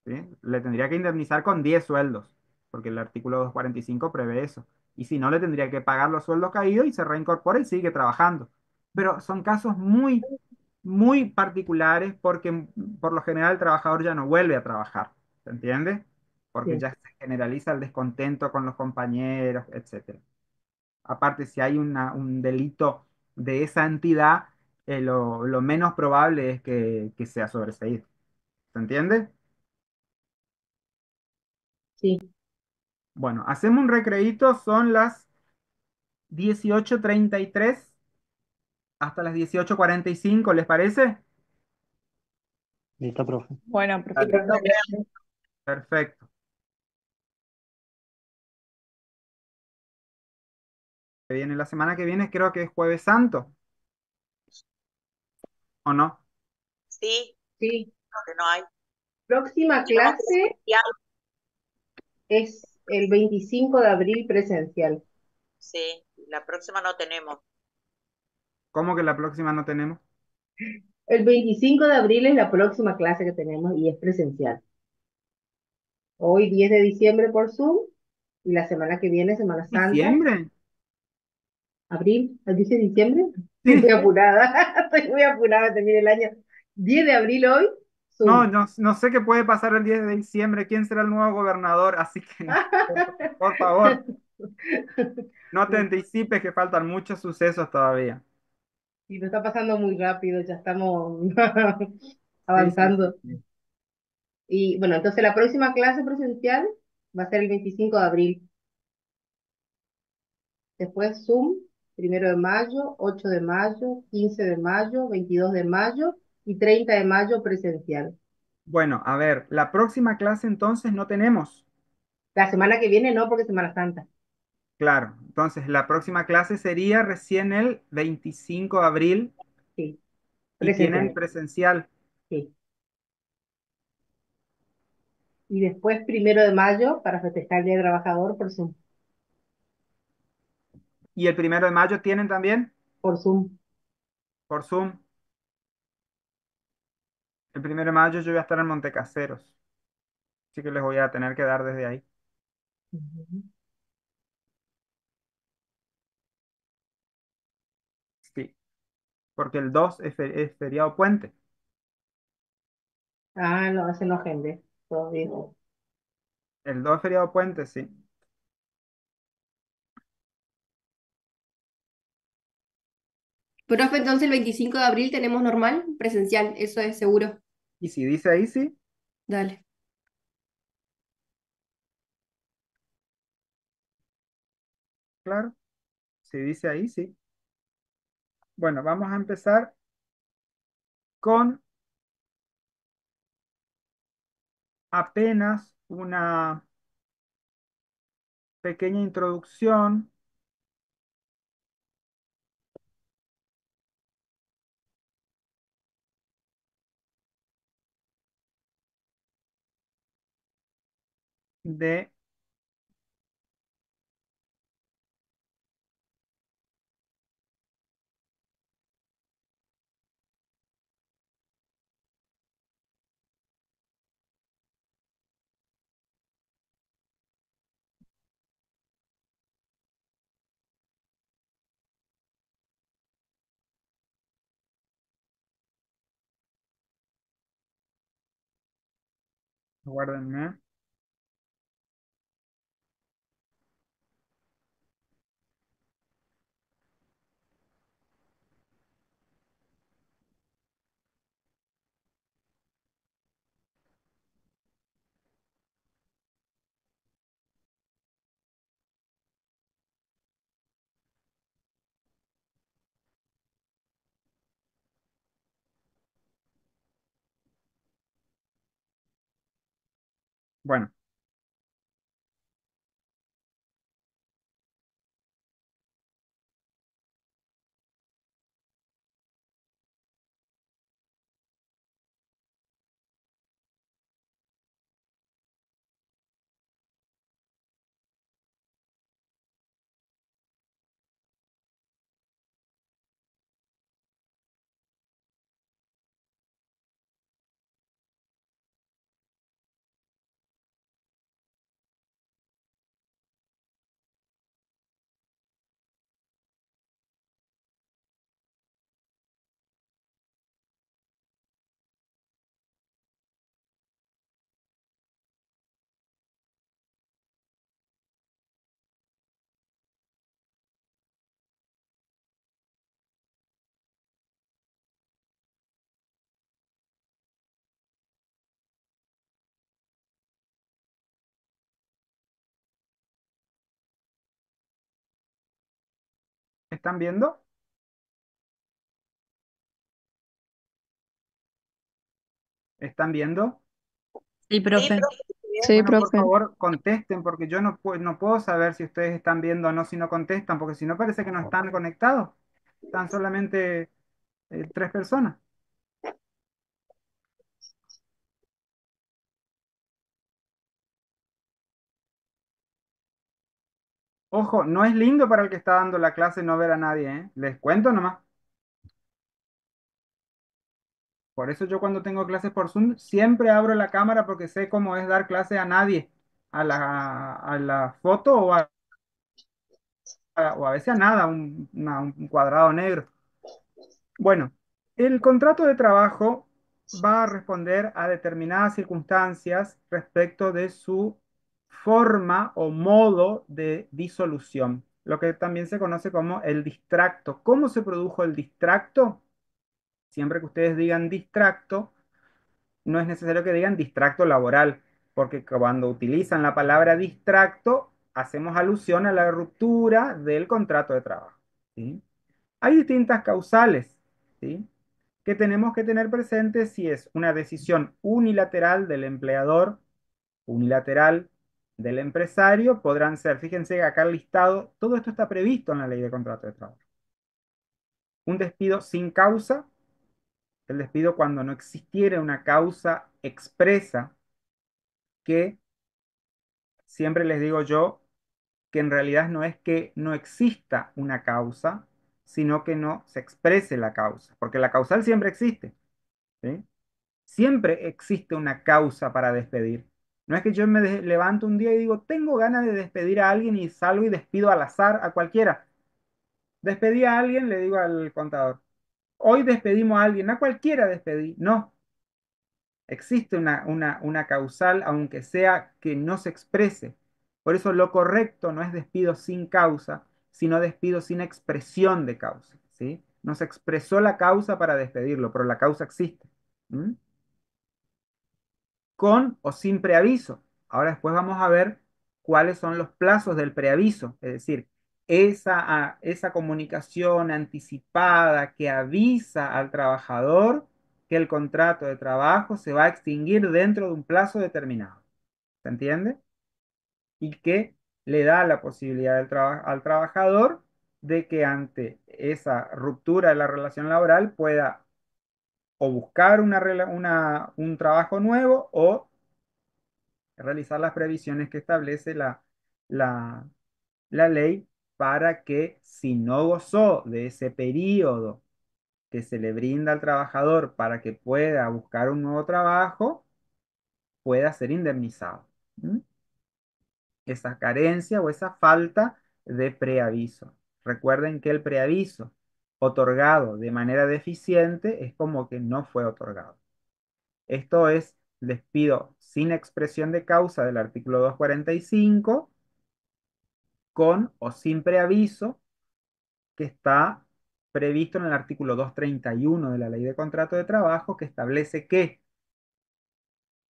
¿Sí? Le tendría que indemnizar con 10 sueldos, porque el artículo 245 prevé eso. Y si no, le tendría que pagar los sueldos caídos y se reincorpora y sigue trabajando. Pero son casos muy, muy particulares porque por lo general el trabajador ya no vuelve a trabajar. ¿Se entiende? Porque sí, ya se generaliza el descontento con los compañeros, etcétera. Aparte, si hay un delito de esa entidad, lo menos probable es que sea sobreseído. ¿Se entiende? sí. Bueno, hacemos un recreíto, son las 18:33 hasta las 18:45, ¿les parece? Listo, profe. Bueno, Sí, profe. Dale, perfecto. perfecto. Que viene la semana que viene, creo que es Jueves Santo, ¿o no? Sí, Sí. creo que no hay. Próxima Tenemos clase presencial, es el 25 de abril presencial. sí, la próxima no tenemos. ¿Cómo que la próxima no tenemos? El 25 de abril es la próxima clase que tenemos y es presencial. Hoy 10 de diciembre por Zoom y la semana que viene, Semana Santa, ¿Diciembre? abril, ¿el 10 de diciembre? Estoy muy Sí. apurada, estoy muy apurada, termina el año. 10 de abril hoy, No, Zoom. no, no sé qué puede pasar el 10 de diciembre, quién será el nuevo gobernador, así que no, por favor, no te anticipes que faltan muchos sucesos todavía. Y lo está pasando muy rápido, ya estamos Sí, sí, sí, avanzando. sí. Y bueno, entonces la próxima clase presencial va a ser el 25 de abril. Después Zoom, 1 de mayo, 8 de mayo, 15 de mayo, 22 de mayo y 30 de mayo presencial. Bueno, a ver, la próxima clase entonces no tenemos. La semana que viene no, porque es Semana Santa. Claro, entonces la próxima clase sería recién el 25 de abril Sí, y tienen presencial. presencial. Sí. Y después 1 de mayo para festejar el Día del Trabajador por Zoom. Y el 1 de mayo tienen también Por Zoom. por Zoom. El 1 de mayo yo voy a estar en Montecaseros, así que les voy a tener que dar desde ahí. Ujú. Sí, porque el 2 es feriado puente. Ah, no, ese no agendé. Todo bien. El 2 es feriado puente, sí. Profe, entonces el 25 de abril tenemos normal, presencial, eso es seguro. Y si dice ahí, sí, Dale. claro. Si dice ahí, sí. Bueno, vamos a empezar con apenas una pequeña introducción de guárdenme. Bueno, ¿están viendo? ¿Están viendo? Sí, Sí, profe. profe, bien. Sí, Bueno, por profe. favor, contesten, porque yo no puedo saber si ustedes están viendo o no si no contestan, porque si no parece que no están conectados. Están solamente tres personas. Ojo, no es lindo para el que está dando la clase no ver a nadie, ¿eh? Les cuento nomás. Por eso yo cuando tengo clases por Zoom siempre abro la cámara porque sé cómo es dar clase a nadie, a la foto o a veces a nada, un cuadrado negro. Bueno, el contrato de trabajo va a responder a determinadas circunstancias respecto de su forma o modo de disolución, lo que también se conoce como el distracto. ¿Cómo se produjo el distracto? Siempre que ustedes digan distracto, no es necesario que digan distracto laboral, porque cuando utilizan la palabra distracto, hacemos alusión a la ruptura del contrato de trabajo, ¿sí? Hay distintas causales, ¿sí?, que tenemos que tener presente si es una decisión unilateral del empleador, unilateral del empresario, podrán ser, fíjense acá el listado, todo esto está previsto en la ley de contrato de trabajo. Un despido sin causa, el despido cuando no existiera una causa expresa, que siempre les digo yo que en realidad no es que no exista una causa, sino que no se exprese la causa, porque la causal siempre existe, ¿sí? Siempre existe una causa para despedir. No es que yo levanto un día y digo, tengo ganas de despedir a alguien y salgo y despido al azar a cualquiera. Despedí a alguien, le digo al contador, hoy despedimos a alguien, a cualquiera despedí. No, existe una causal, aunque sea que no se exprese. Por eso lo correcto no es despido sin causa, sino despido sin expresión de causa, ¿sí? No se expresó la causa para despedirlo, pero la causa existe. ¿Mm? Con o sin preaviso. Ahora después vamos a ver cuáles son los plazos del preaviso, es decir, esa comunicación anticipada que avisa al trabajador que el contrato de trabajo se va a extinguir dentro de un plazo determinado. ¿Se entiende? Y que le da la posibilidad al trabajador de que ante esa ruptura de la relación laboral pueda o buscar un trabajo nuevo o realizar las previsiones que establece la, la ley para que si no gozó de ese periodo que se le brinda al trabajador para que pueda buscar un nuevo trabajo, pueda ser indemnizado. ¿Mm? Esa carencia o esa falta de preaviso. Recuerden que el preaviso otorgado de manera deficiente es como que no fue otorgado. Esto es despido sin expresión de causa del artículo 245 con o sin preaviso que está previsto en el artículo 231 de la Ley de Contrato de Trabajo, que establece que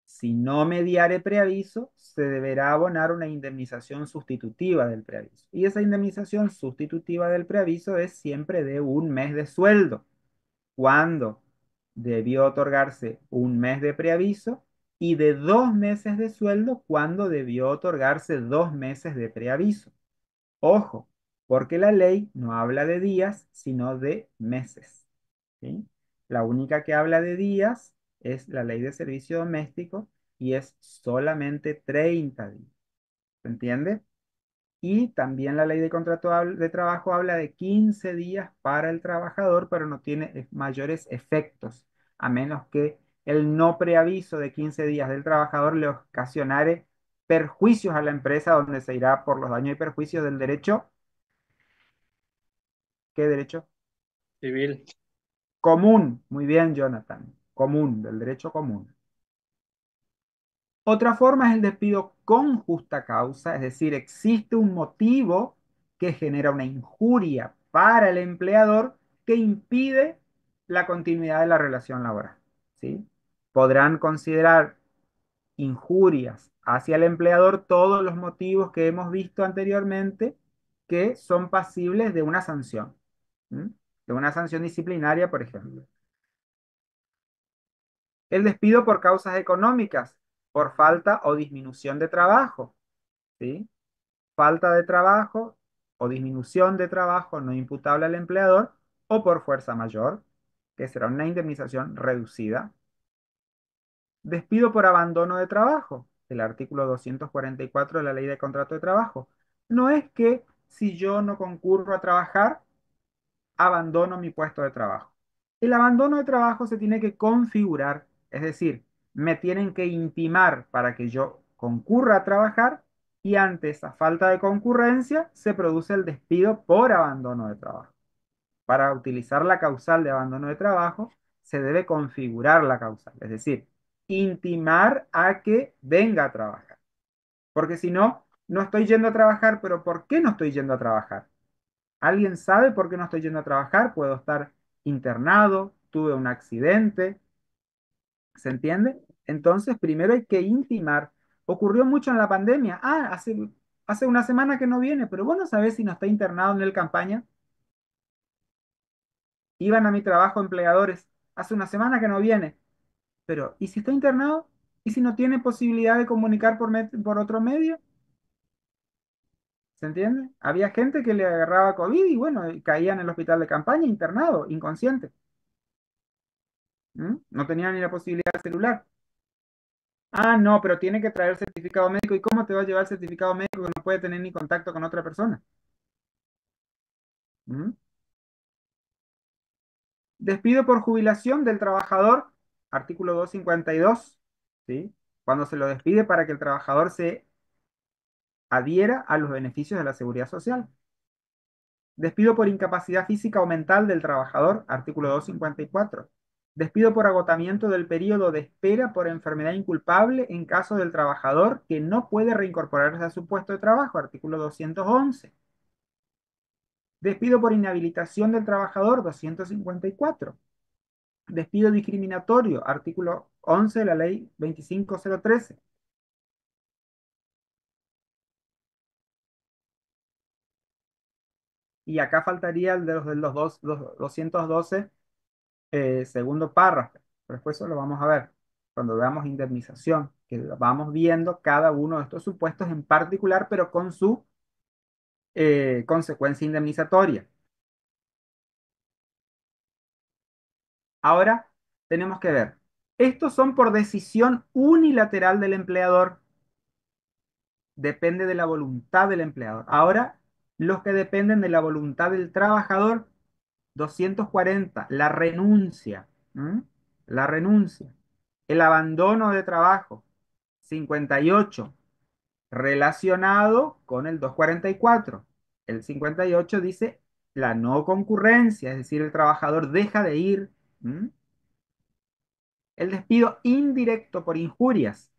si no mediare preaviso, se deberá abonar una indemnización sustitutiva del preaviso. Y esa indemnización sustitutiva del preaviso es siempre de un mes de sueldo, cuando debió otorgarse un mes de preaviso, y de 2 meses de sueldo cuando debió otorgarse 2 meses de preaviso. Ojo, porque la ley no habla de días, sino de meses. ¿Sí? La única que habla de días es la ley de servicio doméstico y es solamente 30 días. ¿Se entiende? Y también la ley de contrato de trabajo habla de 15 días para el trabajador, pero no tiene mayores efectos, a menos que el no preaviso de 15 días del trabajador le ocasionare perjuicios a la empresa, donde se irá por los daños y perjuicios del derecho. ¿Qué derecho? Civil. Común. Muy bien, Jonathan. Común, del derecho común. Otra forma es el despido con justa causa, es decir, existe un motivo que genera una injuria para el empleador que impide la continuidad de la relación laboral. ¿Sí? Podrán considerar injurias hacia el empleador todos los motivos que hemos visto anteriormente que son pasibles de una sanción. ¿Mm? De una sanción disciplinaria, por ejemplo. El despido por causas económicas, por falta o disminución de trabajo, ¿sí? Falta de trabajo o disminución de trabajo no imputable al empleador, o por fuerza mayor, que será una indemnización reducida. Despido por abandono de trabajo, el artículo 244 de la Ley de Contrato de Trabajo. No es que si yo no concurro a trabajar, abandono mi puesto de trabajo. El abandono de trabajo se tiene que configurar, es decir, me tienen que intimar para que yo concurra a trabajar, y ante esa falta de concurrencia se produce el despido por abandono de trabajo. Para utilizar la causal de abandono de trabajo se debe configurar la causal, es decir, intimar a que venga a trabajar. Porque si no, no estoy yendo a trabajar, pero ¿por qué no estoy yendo a trabajar? ¿Alguien sabe por qué no estoy yendo a trabajar? Puedo estar internado, tuve un accidente, ¿se entiende? Entonces, primero hay que intimar. Ocurrió mucho en la pandemia. Hace una semana que no viene, pero vos no sabés si no está internado en el campaña. Iban a mi trabajo empleadores. Hace una semana que no viene. Pero, ¿y si está internado? ¿Y si no tiene posibilidad de comunicar por otro medio? ¿Se entiende? Había gente que le agarraba COVID y bueno, y caía en el hospital de campaña internado, inconsciente. ¿Mm? No tenía ni la posibilidad de celular. Ah, no, pero tiene que traer certificado médico. ¿Y cómo te va a llevar el certificado médico que no puede tener ni contacto con otra persona? ¿Mm? Despido por jubilación del trabajador, artículo 252, ¿sí? Cuando se lo despide para que el trabajador se adhiera a los beneficios de la seguridad social. Despido por incapacidad física o mental del trabajador, artículo 254. Despido por agotamiento del periodo de espera por enfermedad inculpable en caso del trabajador que no puede reincorporarse a su puesto de trabajo, artículo 211. Despido por inhabilitación del trabajador, 254. Despido discriminatorio, artículo 11 de la ley 25013. Y acá faltaría el de los 212, segundo párrafo, pero después eso lo vamos a ver cuando veamos indemnización, que vamos viendo cada uno de estos supuestos en particular, pero con su consecuencia indemnizatoria. Ahora tenemos que ver, estos son por decisión unilateral del empleador, depende de la voluntad del empleador. Ahora, los que dependen de la voluntad del trabajador, 240, la renuncia. ¿M? La renuncia. El abandono de trabajo, 58, relacionado con el 244. El 58 dice la no concurrencia, es decir, el trabajador deja de ir. ¿M? El despido indirecto por injurias,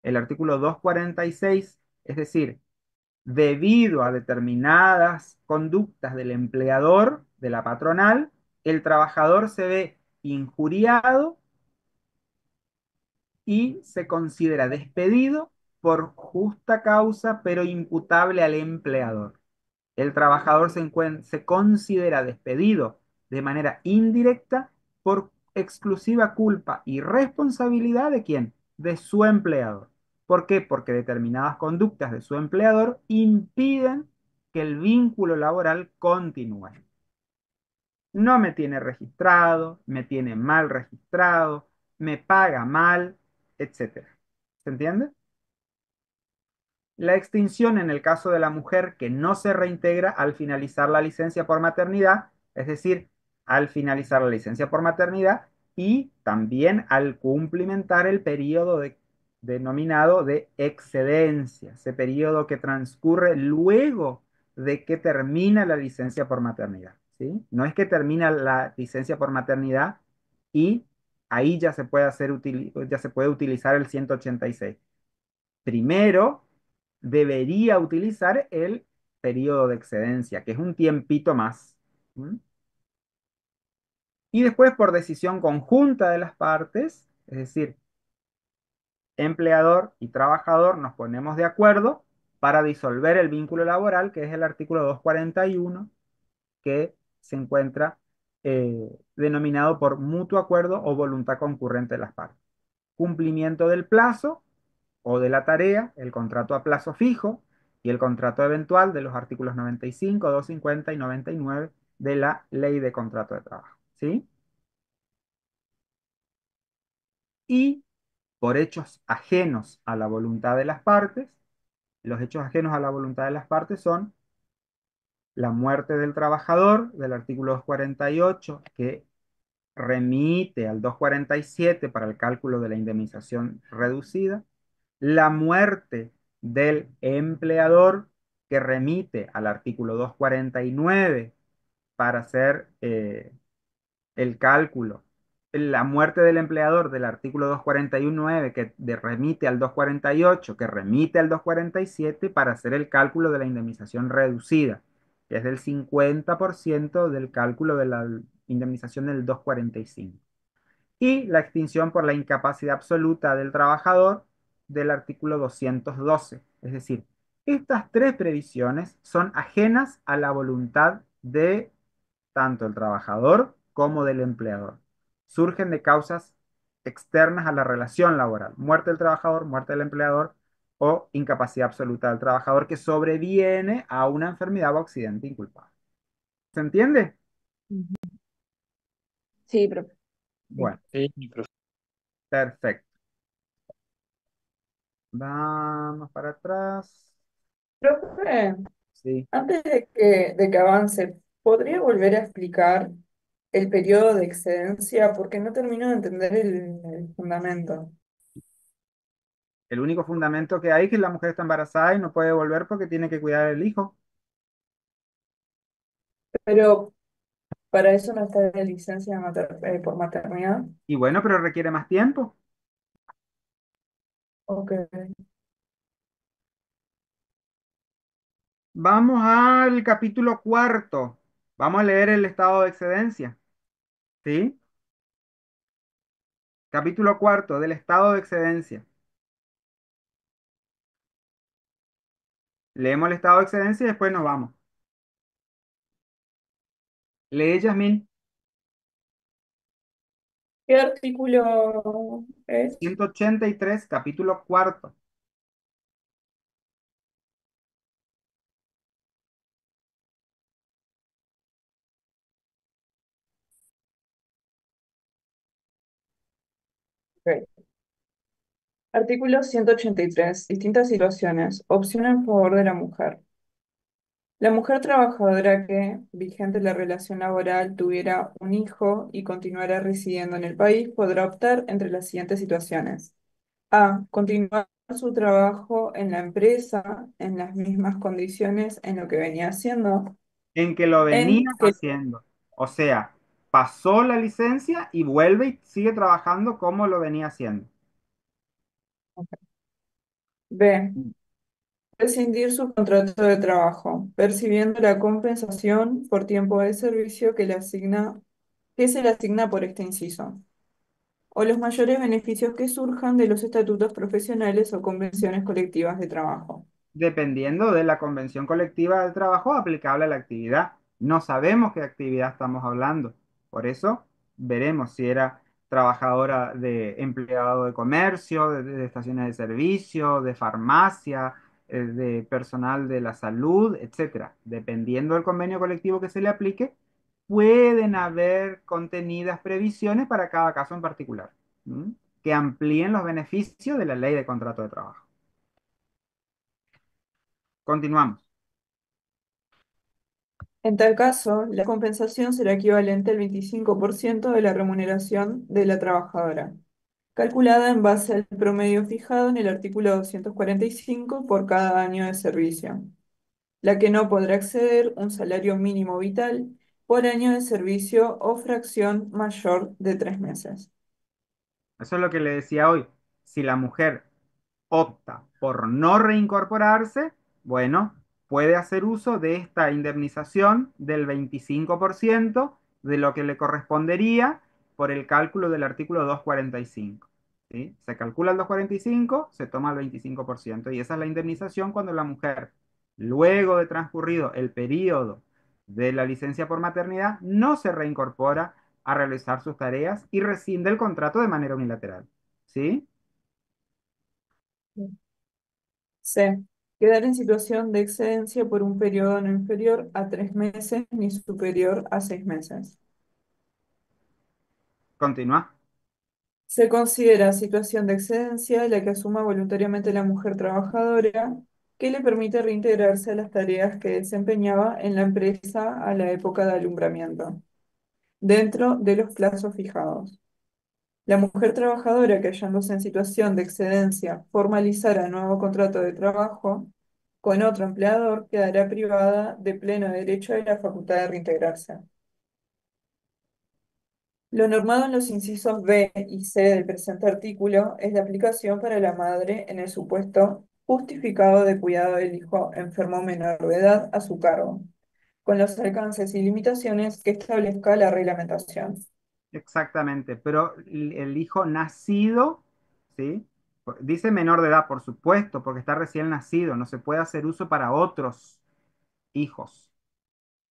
el artículo 246, es decir, debido a determinadas conductas del empleador, de la patronal, el trabajador se ve injuriado y se considera despedido por justa causa, pero imputable al empleador. El trabajador se considera despedido de manera indirecta por exclusiva culpa y responsabilidad de quién? De su empleador. ¿Por qué? Porque determinadas conductas de su empleador impiden que el vínculo laboral continúe. No me tiene registrado, me tiene mal registrado, me paga mal, etcétera. ¿Se entiende? La extinción en el caso de la mujer que no se reintegra al finalizar la licencia por maternidad, es decir, al finalizar la licencia por maternidad y también al cumplimentar el periodo denominado de excedencia, ese periodo que transcurre luego de que termina la licencia por maternidad, ¿sí? No es que termina la licencia por maternidad y ahí ya se puede ya se puede utilizar el 186. Primero, debería utilizar el periodo de excedencia, que es un tiempito más. ¿Mm? Y después, por decisión conjunta de las partes, es decir, empleador y trabajador, nos ponemos de acuerdo para disolver el vínculo laboral, que es el artículo 241, que se encuentra denominado por mutuo acuerdo o voluntad concurrente de las partes. Cumplimiento del plazo o de la tarea, el contrato a plazo fijo y el contrato eventual de los artículos 95, 250 y 99 de la Ley de Contrato de Trabajo. ¿Sí? Y por hechos ajenos a la voluntad de las partes, los hechos ajenos a la voluntad de las partes son la muerte del trabajador, del artículo 248, que remite al 247 para el cálculo de la indemnización reducida, la muerte del empleador que remite al artículo 249 para hacer el cálculo, la muerte del empleador del artículo 241.9 que remite al 248, que remite al 247 para hacer el cálculo de la indemnización reducida, que es del 50% del cálculo de la indemnización del 245 y la extinción por la incapacidad absoluta del trabajador del artículo 212. Es decir, estas tres previsiones son ajenas a la voluntad de tanto el trabajador como del empleador. Surgen de causas externas a la relación laboral, muerte del trabajador, muerte del empleador o incapacidad absoluta del trabajador que sobreviene a una enfermedad o accidente inculpable. ¿Se entiende? Sí, profe. Bueno, Sí, profe. perfecto. Vamos para atrás. Profe, Sí. antes de que avance, ¿podría volver a explicar el periodo de excedencia? Porque no termino de entender el fundamento. El único fundamento que hay es que la mujer está embarazada y no puede volver porque tiene que cuidar el hijo. Pero para eso no está la licencia por maternidad. Y bueno, pero requiere más tiempo. Ok. Vamos al capítulo cuarto. Vamos a leer el estado de excedencia. ¿Sí? Capítulo cuarto del estado de excedencia. Leemos el estado de excedencia y después nos vamos. Lee, Yasmín. ¿Qué artículo es? 183, capítulo cuarto. Ok. Artículo 183. Distintas situaciones. Opción en favor de la mujer. La mujer trabajadora que, vigente la relación laboral, tuviera un hijo y continuara residiendo en el país, podrá optar entre las siguientes situaciones. A. Continuar su trabajo en la empresa en las mismas condiciones en lo que venía haciendo. En que lo venía En que haciendo. O sea, pasó la licencia y vuelve y sigue trabajando como lo venía haciendo. B. Rescindir su contrato de trabajo, percibiendo la compensación por tiempo de servicio que se le asigna por este inciso, o los mayores beneficios que surjan de los estatutos profesionales o convenciones colectivas de trabajo. Dependiendo de la convención colectiva de trabajo aplicable a la actividad. No sabemos qué actividad estamos hablando. Por eso veremos si era trabajadora de empleado de comercio, de estaciones de servicio, de farmacia, de personal de la salud, etcétera. Dependiendo del convenio colectivo que se le aplique, pueden haber contenidas previsiones para cada caso en particular, ¿m? Que amplíen los beneficios de la ley de contrato de trabajo. Continuamos. En tal caso, la compensación será equivalente al 25% de la remuneración de la trabajadora, calculada en base al promedio fijado en el artículo 245 por cada año de servicio, la que no podrá exceder un salario mínimo vital por año de servicio o fracción mayor de 3 meses. Eso es lo que le decía hoy. Si la mujer opta por no reincorporarse, bueno, puede hacer uso de esta indemnización del 25% de lo que le correspondería por el cálculo del artículo 245. ¿Sí? Se calcula el 245, se toma el 25% y esa es la indemnización cuando la mujer, luego de transcurrido el periodo de la licencia por maternidad, no se reincorpora a realizar sus tareas y rescinde el contrato de manera unilateral. ¿Sí? C. Quedar en situación de excedencia por un periodo no inferior a 3 meses ni superior a 6 meses. Continúa. Se considera situación de excedencia la que asuma voluntariamente la mujer trabajadora que le permite reintegrarse a las tareas que desempeñaba en la empresa a la época de alumbramiento, dentro de los plazos fijados. La mujer trabajadora que hallándose en situación de excedencia formalizara nuevo contrato de trabajo con otro empleador quedará privada de pleno derecho de la facultad de reintegrarse. Lo normado en los incisos B y C del presente artículo es la aplicación para la madre en el supuesto justificado de cuidado del hijo enfermo menor de edad a su cargo, con los alcances y limitaciones que establezca la reglamentación. Exactamente, pero el hijo nacido, ¿sí? Dice menor de edad, por supuesto, porque está recién nacido, no se puede hacer uso para otros hijos,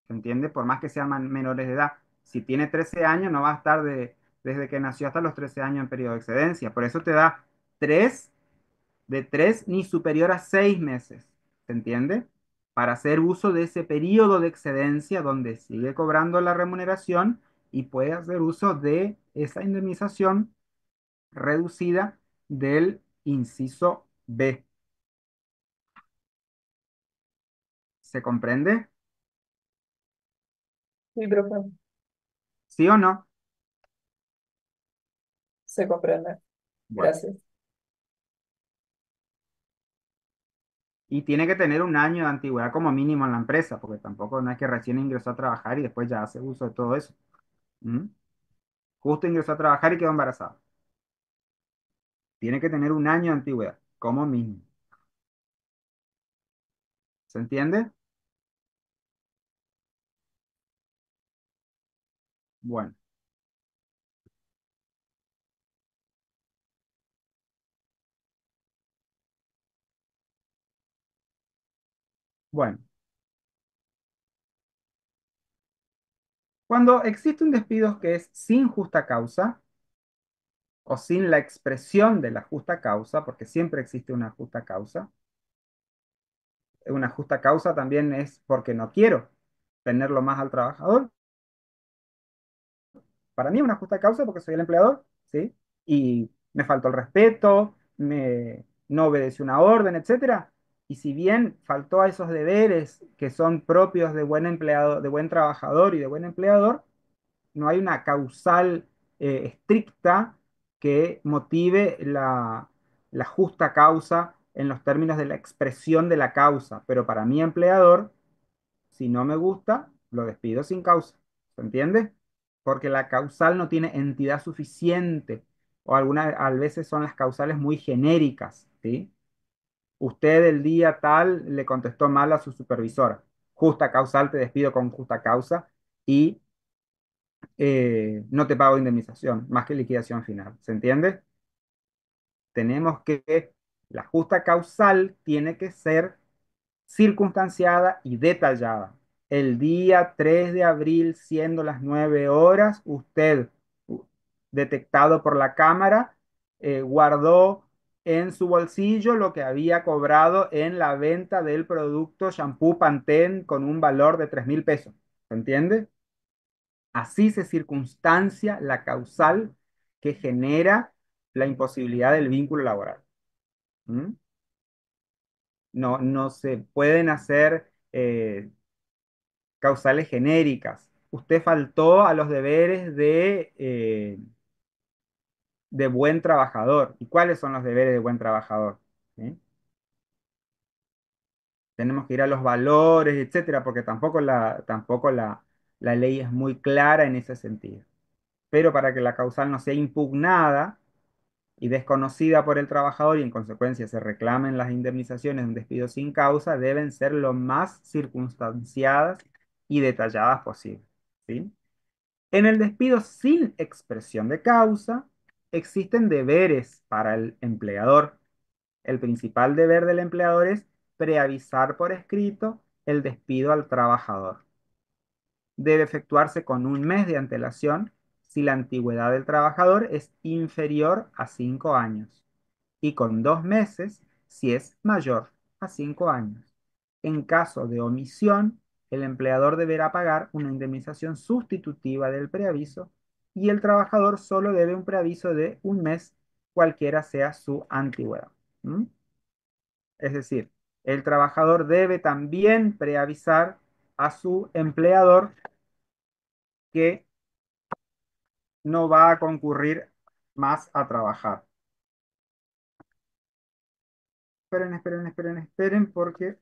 ¿se entiende? Por más que sean menores de edad. Si tiene 13 años, no va a estar desde que nació hasta los 13 años en periodo de excedencia. Por eso te da 3 de 3 ni superior a 6 meses, ¿se entiende? Para hacer uso de ese periodo de excedencia donde sigue cobrando la remuneración y puede hacer uso de esa indemnización reducida del inciso B. ¿Se comprende? Sí, profe, ¿Sí o no? se comprende. Bueno, Gracias. y tiene que tener un año de antigüedad como mínimo en la empresa, porque tampoco no es que recién ingresó a trabajar y después ya hace uso de todo eso. ¿Mm? Justo ingresó a trabajar y quedó embarazada. Tiene que tener un año de antigüedad, como mínimo. ¿Se entiende? Bueno, bueno. Cuando existe un despido que es sin justa causa o sin la expresión de la justa causa, porque siempre existe una justa causa también es porque no quiero tenerlo más al trabajador. Para mí es una justa causa porque soy el empleador, ¿sí? Y me faltó el respeto, no obedeció una orden, etcétera. Y si bien faltó a esos deberes que son propios de buen empleado, de buen trabajador y de buen empleador, no hay una causal estricta que motive la justa causa en los términos de la expresión de la causa. Pero para mi empleador, si no me gusta, lo despido sin causa. ¿Se entiende? Porque la causal no tiene entidad suficiente o algunas a veces son las causales muy genéricas, ¿sí? Usted el día tal le contestó mal a su supervisora. Justa causal, te despido con justa causa y no te pago indemnización, más que liquidación final. ¿Se entiende? Tenemos que, la justa causal tiene que ser circunstanciada y detallada. El día 3 de abril, siendo las 9 horas, usted, detectado por la cámara, guardó en su bolsillo lo que había cobrado en la venta del producto shampoo Pantene con un valor de 3.000 pesos. ¿Se entiende? Así se circunstancia la causal que genera la imposibilidad del vínculo laboral. ¿Mm? No, no se pueden hacer causales genéricas. Usted faltó a los deberes de buen trabajador. ¿Y cuáles son los deberes de buen trabajador? ¿Sí? Tenemos que ir a los valores, etcétera, porque tampoco la ley es muy clara en ese sentido. Pero para que la causal no sea impugnada y desconocida por el trabajador y en consecuencia se reclamen las indemnizaciones de un despido sin causa, deben ser lo más circunstanciadas y detalladas posible. ¿Sí? En el despido sin expresión de causa, existen deberes para el empleador. El principal deber del empleador es preavisar por escrito el despido al trabajador. Debe efectuarse con un mes de antelación si la antigüedad del trabajador es inferior a 5 años y con 2 meses si es mayor a 5 años. En caso de omisión, el empleador deberá pagar una indemnización sustitutiva del preaviso y el trabajador solo debe un preaviso de un mes, cualquiera sea su antigüedad. ¿Mm? Es decir, el trabajador debe también preavisar a su empleador que no va a concurrir más a trabajar. Esperen, esperen, esperen, esperen, porque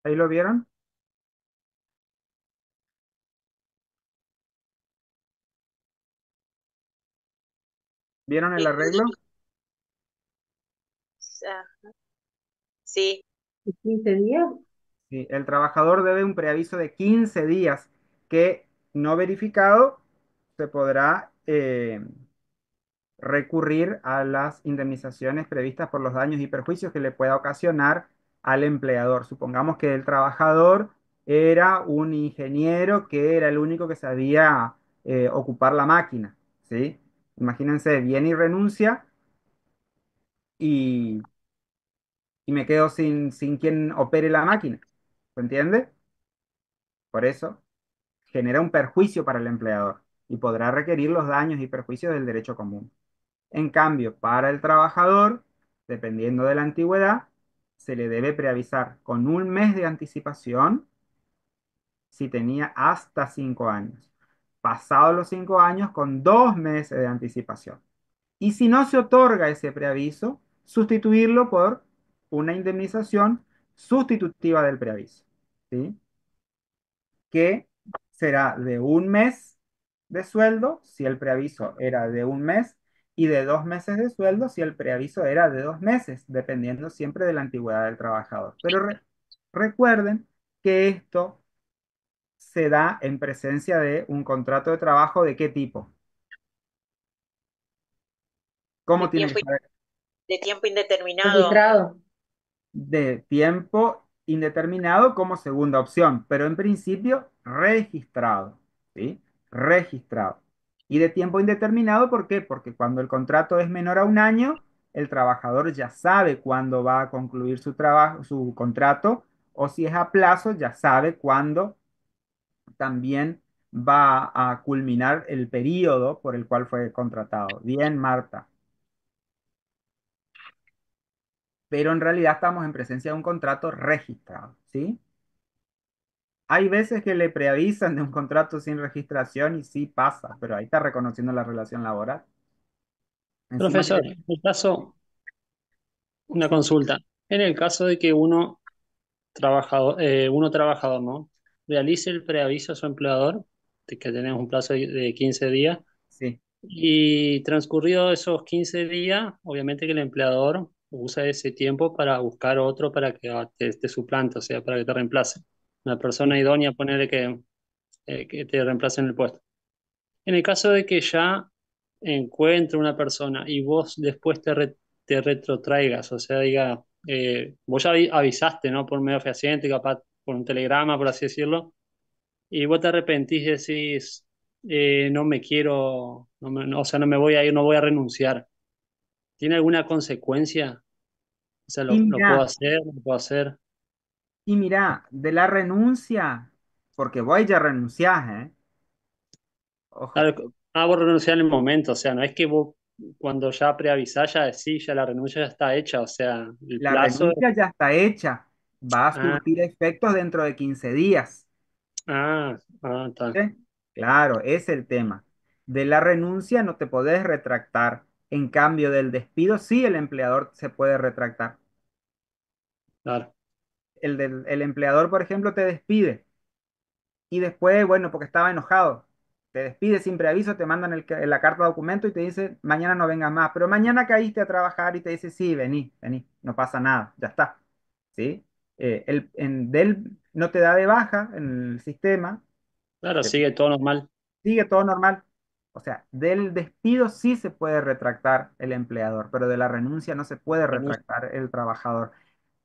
ahí lo vieron. ¿Vieron el arreglo? Ajá. Sí, 15 días. Sí, el trabajador debe un preaviso de 15 días que no verificado se podrá recurrir a las indemnizaciones previstas por los daños y perjuicios que le pueda ocasionar al empleador. Supongamos que el trabajador era un ingeniero que era el único que sabía ocupar la máquina, ¿sí? Imagínense, viene y renuncia y, y me quedo sin quien opere la máquina. ¿Se entiende? Por eso genera un perjuicio para el empleador y podrá requerir los daños y perjuicios del derecho común. En cambio, para el trabajador, dependiendo de la antigüedad, se le debe preavisar con un mes de anticipación si tenía hasta 5 años. Pasados los 5 años, con 2 meses de anticipación. Y si no se otorga ese preaviso, sustituirlo por una indemnización sustitutiva del preaviso, ¿sí? Que será de un mes de sueldo si el preaviso era de un mes y de 2 meses de sueldo si el preaviso era de 2 meses, dependiendo siempre de la antigüedad del trabajador. Pero recuerden que esto se da en presencia de un contrato de trabajo de qué tipo. De ¿Cómo tiene que tiempo, estar? de tiempo indeterminado. Registrado. De tiempo indeterminado como segunda opción, pero en principio registrado, ¿sí? Registrado. Y de tiempo indeterminado, ¿por qué? Porque cuando el contrato es menor a un año, el trabajador ya sabe cuándo va a concluir su trabajo, su contrato, o si es a plazo, ya sabe cuándo también va a culminar el periodo por el cual fue contratado. Bien, Marta. Pero en realidad estamos en presencia de un contrato registrado, ¿sí? Hay veces que le preavisan de un contrato sin registración y sí pasa, pero ahí está reconociendo la relación laboral. Encima que Profesor, en el caso, una consulta. En el caso de que uno trabajador, ¿no? Realice el preaviso a su empleador, de que tenemos un plazo de 15 días, sí, y transcurrido esos 15 días, obviamente que el empleador usa ese tiempo para buscar otro para que te suplante, o sea, para que te reemplace. Una persona sí. idónea, ponerle que te reemplace en el puesto. En el caso de que ya encuentre una persona y vos después te retrotraigas, o sea, diga, vos ya avisaste, ¿no? Por medio fehaciente, capaz por un telegrama, por así decirlo, y vos te arrepentís y decís, no me quiero, o sea, no me voy a ir, no voy a renunciar. ¿Tiene alguna consecuencia? O sea, Y lo puedo mira, hacer? ¿Lo puedo hacer? de la renuncia, porque voy ya renunciás, ¿eh? Ojo, Claro, vos renunciar en el momento, o sea, no es que vos cuando ya preavisás ya decís, ya la renuncia ya está hecha, o sea, el la plazo. renuncia ya está hecha, va a Ah, surtir efectos dentro de 15 días, está. ¿sí? Claro, es el tema. De la renuncia no te podés retractar. En cambio, del despido, sí, el empleador se puede retractar. Claro, El empleador, por ejemplo, te despide y después, bueno, porque estaba enojado, te despide sin preaviso, te mandan la carta de documento y te dice, mañana no vengas más, pero mañana caíste a trabajar y te dice, sí, vení, vení, no pasa nada, ya está, ¿sí? Del no te da de baja en el sistema, claro, te- sigue todo normal. sigue todo normal. O sea, del despido sí se puede retractar el empleador, pero de la renuncia no se puede Renuncia. retractar el trabajador.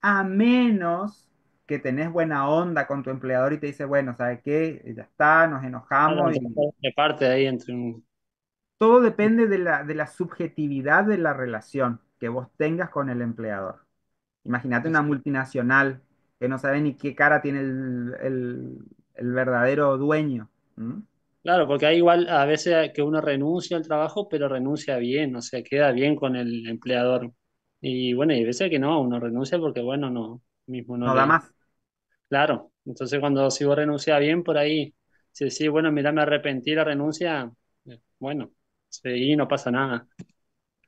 A menos que tenés buena onda con tu empleador y te dice, bueno, ¿sabes qué? Ya está, nos Claro, enojamos y de parte ahí entre un. todo depende de la subjetividad de la relación que vos tengas con el empleador. Imagínate una multinacional que no sabe ni qué cara tiene el verdadero dueño. ¿M? Claro, porque hay igual a veces que uno renuncia al trabajo, pero renuncia bien, o sea, queda bien con el empleador. Y bueno, y hay veces que no, uno renuncia porque, bueno, no, mismo no No da le. más. Claro, entonces cuando si vos renuncias bien por ahí, si decís, bueno, mira, me arrepentí de la renuncia, bueno, sí, no pasa nada.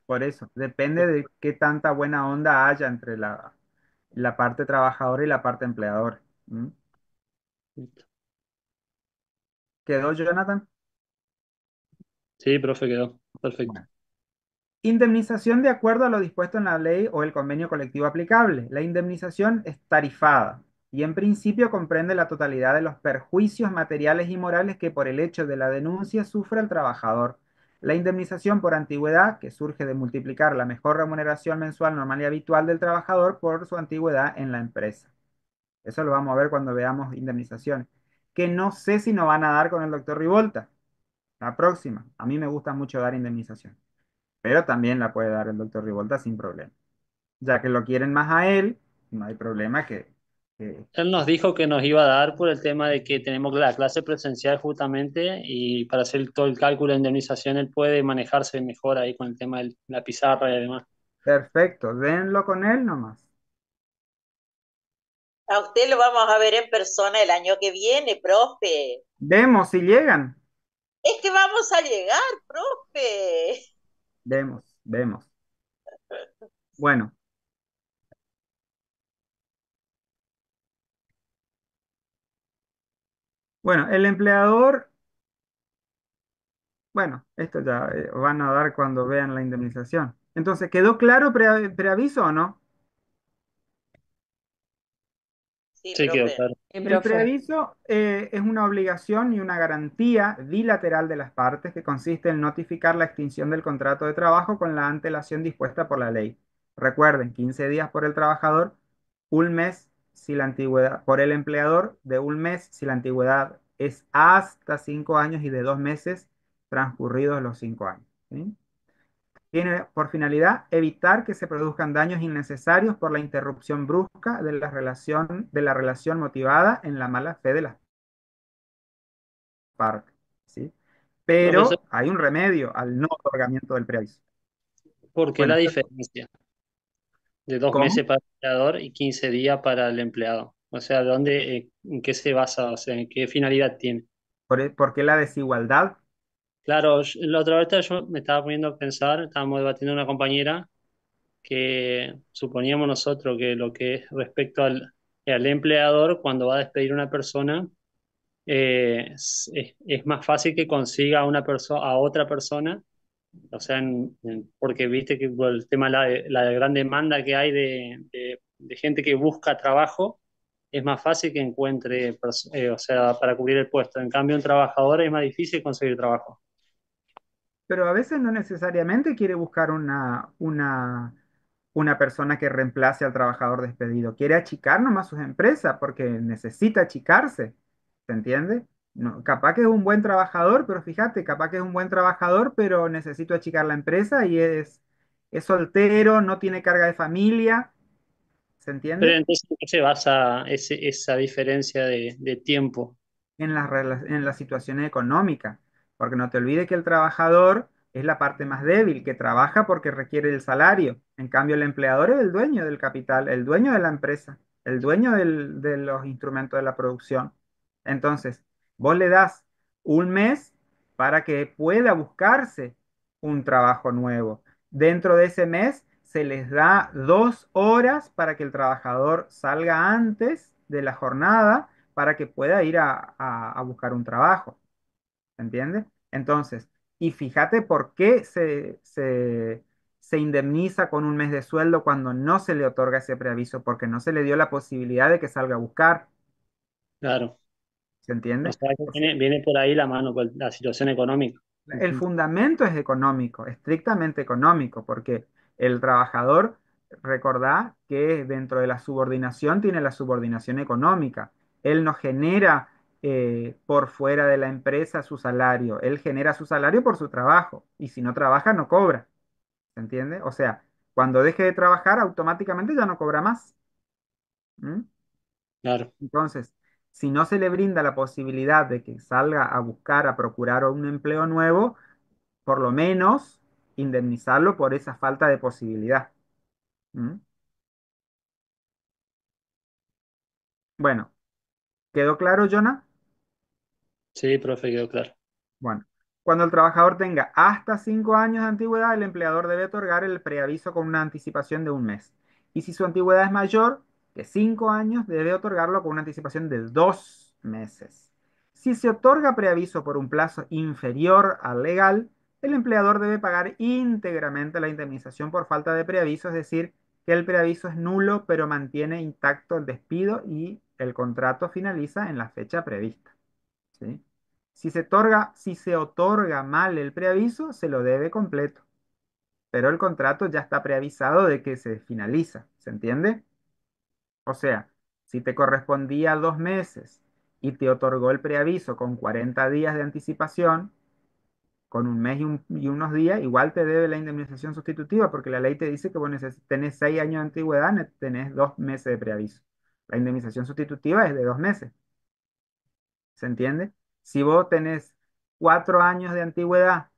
Por eso, depende de qué tanta buena onda haya entre la parte trabajadora y la parte empleador. ¿M? ¿Quedó, Jonathan? Sí, profe, quedó. Perfecto. Bueno. Indemnización de acuerdo a lo dispuesto en la ley o el convenio colectivo aplicable. La indemnización es tarifada y en principio comprende la totalidad de los perjuicios materiales y morales que por el hecho de la denuncia sufre el trabajador. La indemnización por antigüedad, que surge de multiplicar la mejor remuneración mensual normal y habitual del trabajador por su antigüedad en la empresa. Eso lo vamos a ver cuando veamos indemnizaciones. Que no sé si nos van a dar con el doctor Rivolta. La próxima. A mí me gusta mucho dar indemnización, pero también la puede dar el doctor Rivolta sin problema. Ya que lo quieren más a él, no hay problema que- Él nos dijo que nos iba a dar por el tema de que tenemos la clase presencial justamente y para hacer todo el cálculo de indemnización él puede manejarse mejor ahí con el tema de la pizarra y demás. Perfecto, denlo con él nomás. A usted lo vamos a ver en persona el año que viene, profe. Vemos si llegan. Es que vamos a llegar, profe. vemos. Bueno, bueno, el empleador, bueno, esto ya van a dar cuando vean la indemnización. Entonces, ¿quedó claro preaviso o no? Sí, Sí, quedó profe. claro. Sí, El profe. preaviso es una obligación y una garantía bilateral de las partes que consiste en notificar la extinción del contrato de trabajo con la antelación dispuesta por la ley. Recuerden, 15 días por el trabajador, un mes si la antigüedad, por el empleador, de un mes si la antigüedad es hasta 5 años y de 2 meses transcurridos los 5 años. ¿Sí? Tiene por finalidad evitar que se produzcan daños innecesarios por la interrupción brusca de la relación motivada en la mala fe de las partes, ¿sí? Profesor, Pero hay un remedio al no otorgamiento del preaviso. ¿por qué la Bueno, diferencia de 2 meses ¿cómo? para el empleador y 15 días para el empleado? O sea, en qué se basa? O sea, ¿en qué finalidad tiene? ¿Por qué la desigualdad? Claro, la otra vez yo me estaba poniendo a pensar, estábamos debatiendo una compañera que suponíamos nosotros que lo que es respecto al empleador, cuando va a despedir a una persona, es más fácil que consiga a una persona a otra persona, o sea, porque viste que por el tema de la gran demanda que hay de gente que busca trabajo, es más fácil que encuentre, o sea, para cubrir el puesto. En cambio, un trabajador es más difícil conseguir trabajo. Pero a veces no necesariamente quiere buscar una persona que reemplace al trabajador despedido. Quiere achicar nomás sus empresas porque necesita achicarse. ¿Se entiende? No, capaz que es un buen trabajador, pero fíjate, capaz que es un buen trabajador, pero necesito achicar la empresa y es soltero, no tiene carga de familia. ¿Se Pero entiende? entonces, ¿en qué se basa esa diferencia de tiempo? En las situaciones económicas, porque no te olvides que el trabajador es la parte más débil, que trabaja porque requiere el salario. En cambio, el empleador es el dueño del capital, el dueño de la empresa, el dueño de los instrumentos de la producción. Entonces, vos le das un mes para que pueda buscarse un trabajo nuevo. Dentro de ese mes se les da 2 horas para que el trabajador salga antes de la jornada para que pueda ir a buscar un trabajo, ¿entiendes? Entonces, y fíjate por qué se indemniza con un mes de sueldo cuando no se le otorga ese preaviso, porque no se le dio la posibilidad de que salga a buscar, Claro. ¿se O entiende? sea, que viene por ahí la mano con la situación económica. El Ujú. fundamento es económico, estrictamente económico, porque el trabajador, recordá que dentro de la subordinación tiene la subordinación económica. Él no genera por fuera de la empresa su salario, él genera su salario por su trabajo, y si no trabaja no cobra, ¿se entiende? O sea, cuando deje de trabajar automáticamente ya no cobra más. ¿M? Claro, Entonces, si no se le brinda la posibilidad de que salga a buscar, a procurar un empleo nuevo, por lo menos indemnizarlo por esa falta de posibilidad. ¿Mm? Bueno, ¿quedó claro, Jonah? sí, profe, quedó claro. Bueno, cuando el trabajador tenga hasta 5 años de antigüedad, el empleador debe otorgar el preaviso con una anticipación de un mes. Y si su antigüedad es mayor que 5 años, debe otorgarlo con una anticipación de 2 meses. Si se otorga preaviso por un plazo inferior al legal, el empleador debe pagar íntegramente la indemnización por falta de preaviso, es decir, que el preaviso es nulo, pero mantiene intacto el despido y el contrato finaliza en la fecha prevista. ¿Sí? Si se otorga mal el preaviso, se lo debe completo, pero el contrato ya está preavisado de que se finaliza, ¿se entiende? O sea, si te correspondía 2 meses y te otorgó el preaviso con 40 días de anticipación, con un mes y unos días, igual te debe la indemnización sustitutiva, porque la ley te dice que vos tenés 6 años de antigüedad, tenés 2 meses de preaviso. La indemnización sustitutiva es de 2 meses. ¿Se entiende? Si vos tenés 4 años de antigüedad,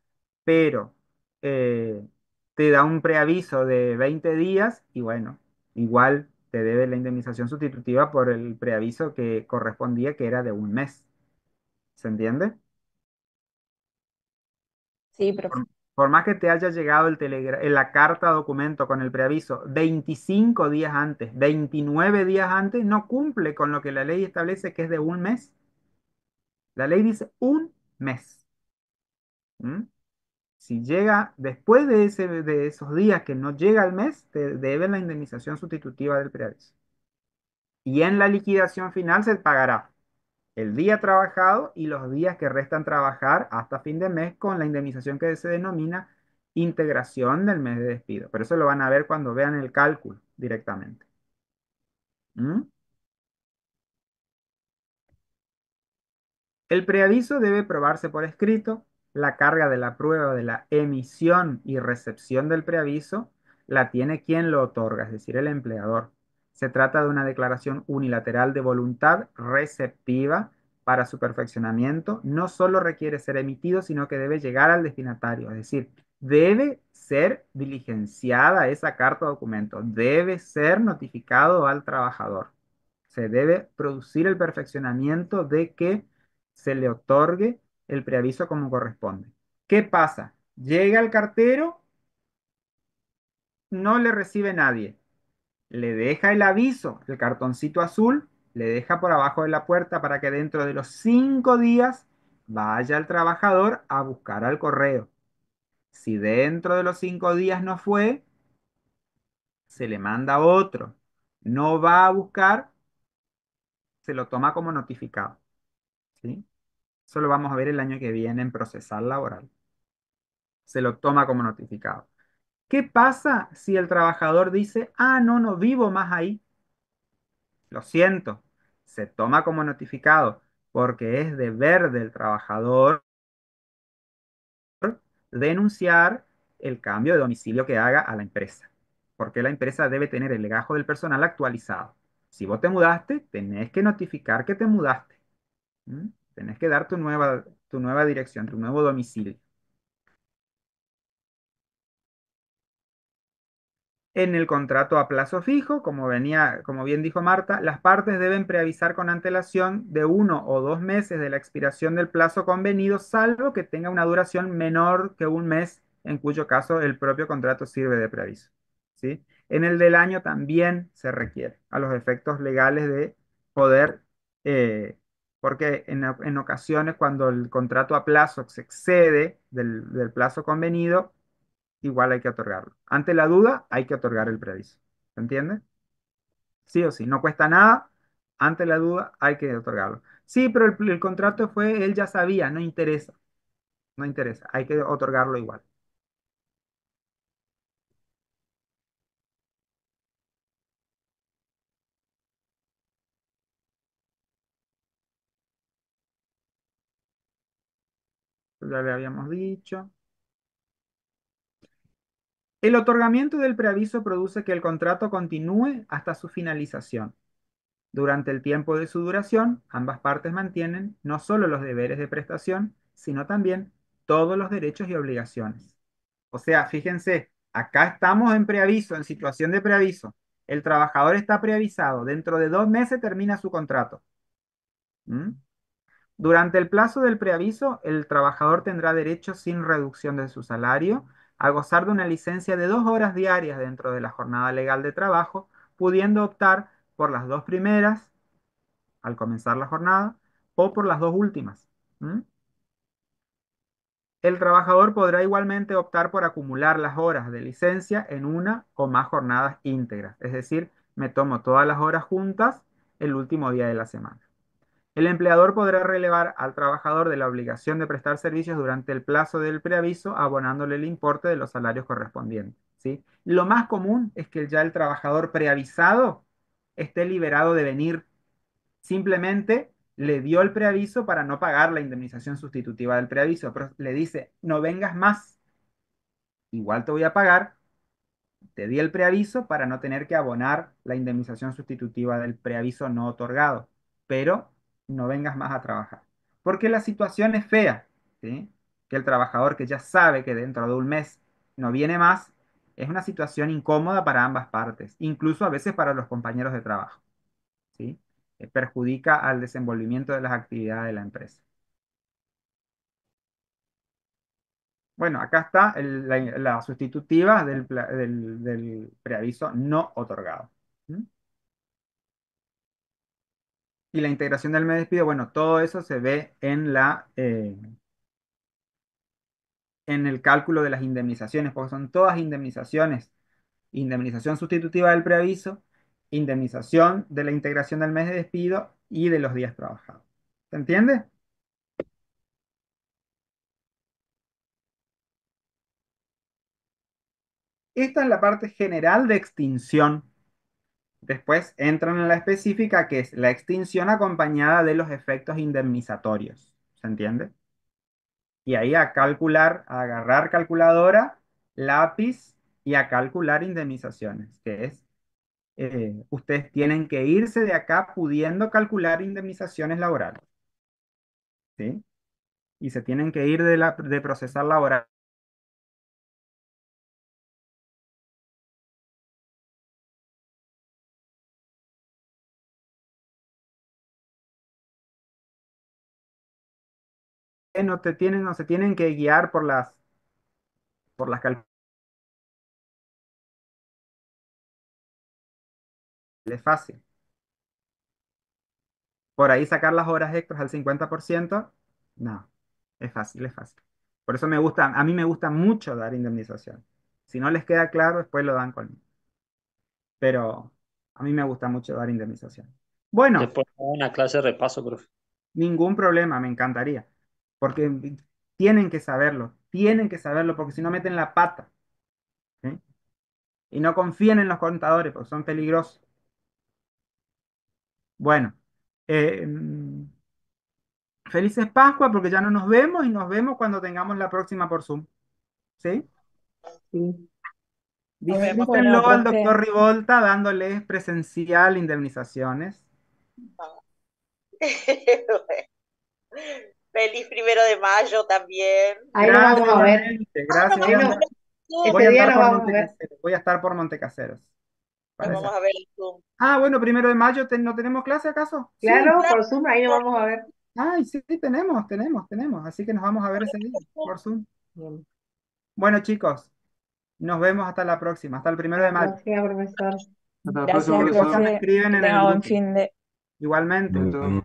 pero eh, te da un preaviso de 20 días, y bueno, igual te debe la indemnización sustitutiva por el preaviso que correspondía, que era de un mes. ¿Se entiende? Sí, profe. Por más que te haya llegado la carta documento con el preaviso 25 días antes, 29 días antes, no cumple con lo que la ley establece que es de un mes. La ley dice un mes. ¿Mm? Si llega después de esos días que no llega el mes, te deben la indemnización sustitutiva del preaviso. Y en la liquidación final se pagará el día trabajado y los días que restan trabajar hasta fin de mes con la indemnización que se denomina integración del mes de despido. Pero eso lo van a ver cuando vean el cálculo directamente. ¿Mm? El preaviso debe probarse por escrito. La carga de la prueba de la emisión y recepción del preaviso la tiene quien lo otorga, es decir, el empleador. Se trata de una declaración unilateral de voluntad receptiva para su perfeccionamiento. No solo requiere ser emitido, sino que debe llegar al destinatario, es decir, debe ser diligenciada esa carta o documento, debe ser notificado al trabajador. Se debe producir el perfeccionamiento de que se le otorgue el preaviso como corresponde. ¿Qué pasa? Llega el cartero, no le recibe nadie. Le deja el aviso, el cartoncito azul, le deja por abajo de la puerta para que dentro de los 5 días vaya el trabajador a buscar al correo. Si dentro de los 5 días no fue, se le manda otro. No va a buscar, se lo toma como notificado. ¿Sí? Eso lo vamos a ver el año que viene en procesal laboral. Se lo toma como notificado. ¿Qué pasa si el trabajador dice, ah, no, no vivo más ahí? Lo siento, se toma como notificado porque es deber del trabajador denunciar el cambio de domicilio que haga a la empresa, porque la empresa debe tener el legajo del personal actualizado. Si vos te mudaste, tenés que notificar que te mudaste. ¿Mm? Tenés que dar tu nueva dirección, tu nuevo domicilio. En el contrato a plazo fijo, como bien dijo Marta, las partes deben preavisar con antelación de 1 o 2 meses de la expiración del plazo convenido, salvo que tenga una duración menor que un mes, en cuyo caso el propio contrato sirve de preaviso. ¿Sí? En el del año también se requiere, a los efectos legales de poder, eh, porque en ocasiones cuando el contrato a plazo se excede del plazo convenido, igual hay que otorgarlo. Ante la duda, hay que otorgar el preaviso. ¿Se entiende? Sí o sí, no cuesta nada. Ante la duda, hay que otorgarlo. Sí, pero el contrato fue, él ya sabía, no interesa. No interesa, hay que otorgarlo igual. Ya le habíamos dicho. El otorgamiento del preaviso produce que el contrato continúe hasta su finalización. Durante el tiempo de su duración, ambas partes mantienen no solo los deberes de prestación, sino también todos los derechos y obligaciones. O sea, fíjense, acá estamos en preaviso, en situación de preaviso. El trabajador está preavisado. Dentro de 2 meses termina su contrato. ¿Mm? Durante el plazo del preaviso, el trabajador tendrá derecho sin reducción de su salario a gozar de una licencia de 2 horas diarias dentro de la jornada legal de trabajo, pudiendo optar por las 2 primeras al comenzar la jornada o por las 2 últimas. ¿Mm? El trabajador podrá igualmente optar por acumular las horas de licencia en una o más jornadas íntegras, es decir, me tomo todas las horas juntas el último día de la semana. El empleador podrá relevar al trabajador de la obligación de prestar servicios durante el plazo del preaviso, abonándole el importe de los salarios correspondientes. ¿Sí? Lo más común es que ya el trabajador preavisado esté liberado de venir. Simplemente le dio el preaviso para no pagar la indemnización sustitutiva del preaviso, pero le dice, no vengas más, igual te voy a pagar, te di el preaviso para no tener que abonar la indemnización sustitutiva del preaviso no otorgado, pero no vengas más a trabajar. Porque la situación es fea, ¿sí? Que el trabajador que ya sabe que dentro de un mes no viene más, es una situación incómoda para ambas partes, incluso a veces para los compañeros de trabajo. ¿Sí? Perjudica al desenvolvimiento de las actividades de la empresa. Bueno, acá está la sustitutiva del preaviso no otorgado. ¿Mm? Y la integración del mes de despido, bueno, todo eso se ve en el cálculo de las indemnizaciones, porque son todas indemnizaciones. Indemnización sustitutiva del preaviso, indemnización de la integración del mes de despido y de los días trabajados. ¿Se entiende? Esta es la parte general de extinción. Después entran en la específica, que es la extinción acompañada de los efectos indemnizatorios. ¿Se entiende? Y ahí a calcular, a agarrar calculadora, lápiz y a calcular indemnizaciones, que es, ustedes tienen que irse de acá pudiendo calcular indemnizaciones laborales, ¿sí? Y se tienen que ir de procesar laboral. No se tienen que guiar por las calculadoras. Es fácil. Por ahí sacar las horas extras al 50%, no, es fácil, es fácil. Por eso a mí me gusta mucho dar indemnización. Si no les queda claro, después lo dan conmigo. Pero a mí me gusta mucho dar indemnización. Bueno, Después de una clase de repaso, profe. ningún problema, me encantaría. Porque tienen que saberlo, porque si no meten la pata. ¿Sí? Y no confíen en los contadores, porque son peligrosos. Bueno, eh, felices Pascua, porque ya no nos vemos y nos vemos cuando tengamos la próxima por Zoom. ¿Sí? Sí. Nos vemos. Bueno, Díganlo al profe, doctor Rivolta dándoles presencial indemnizaciones. Feliz 1 de mayo también. Ahí nos Gracias, vamos a ver. igualmente. Ah, nos Gracias. Ahí vamos a no, ver en Zoom. Voy ese a día estar nos por vamos a ver. Montecaseros. Voy a estar por Montecaseros. Nos Para vamos esa. a ver en Zoom. Ah, bueno, 1 de mayo, ¿no tenemos clase acaso? Sí. Claro, Claro, por Zoom, ahí nos vamos a ver. Ay, sí, tenemos. Así que nos vamos a ver ese día por Zoom. Bien. Bueno, chicos, nos vemos hasta la próxima, hasta el primero Hasta de la mayo. próxima, profesor. Hasta la próxima, gracias, Cualquier cosa profesor. me profe. escriben Que en el tenga buen grupo. fin de... Igualmente. Listo.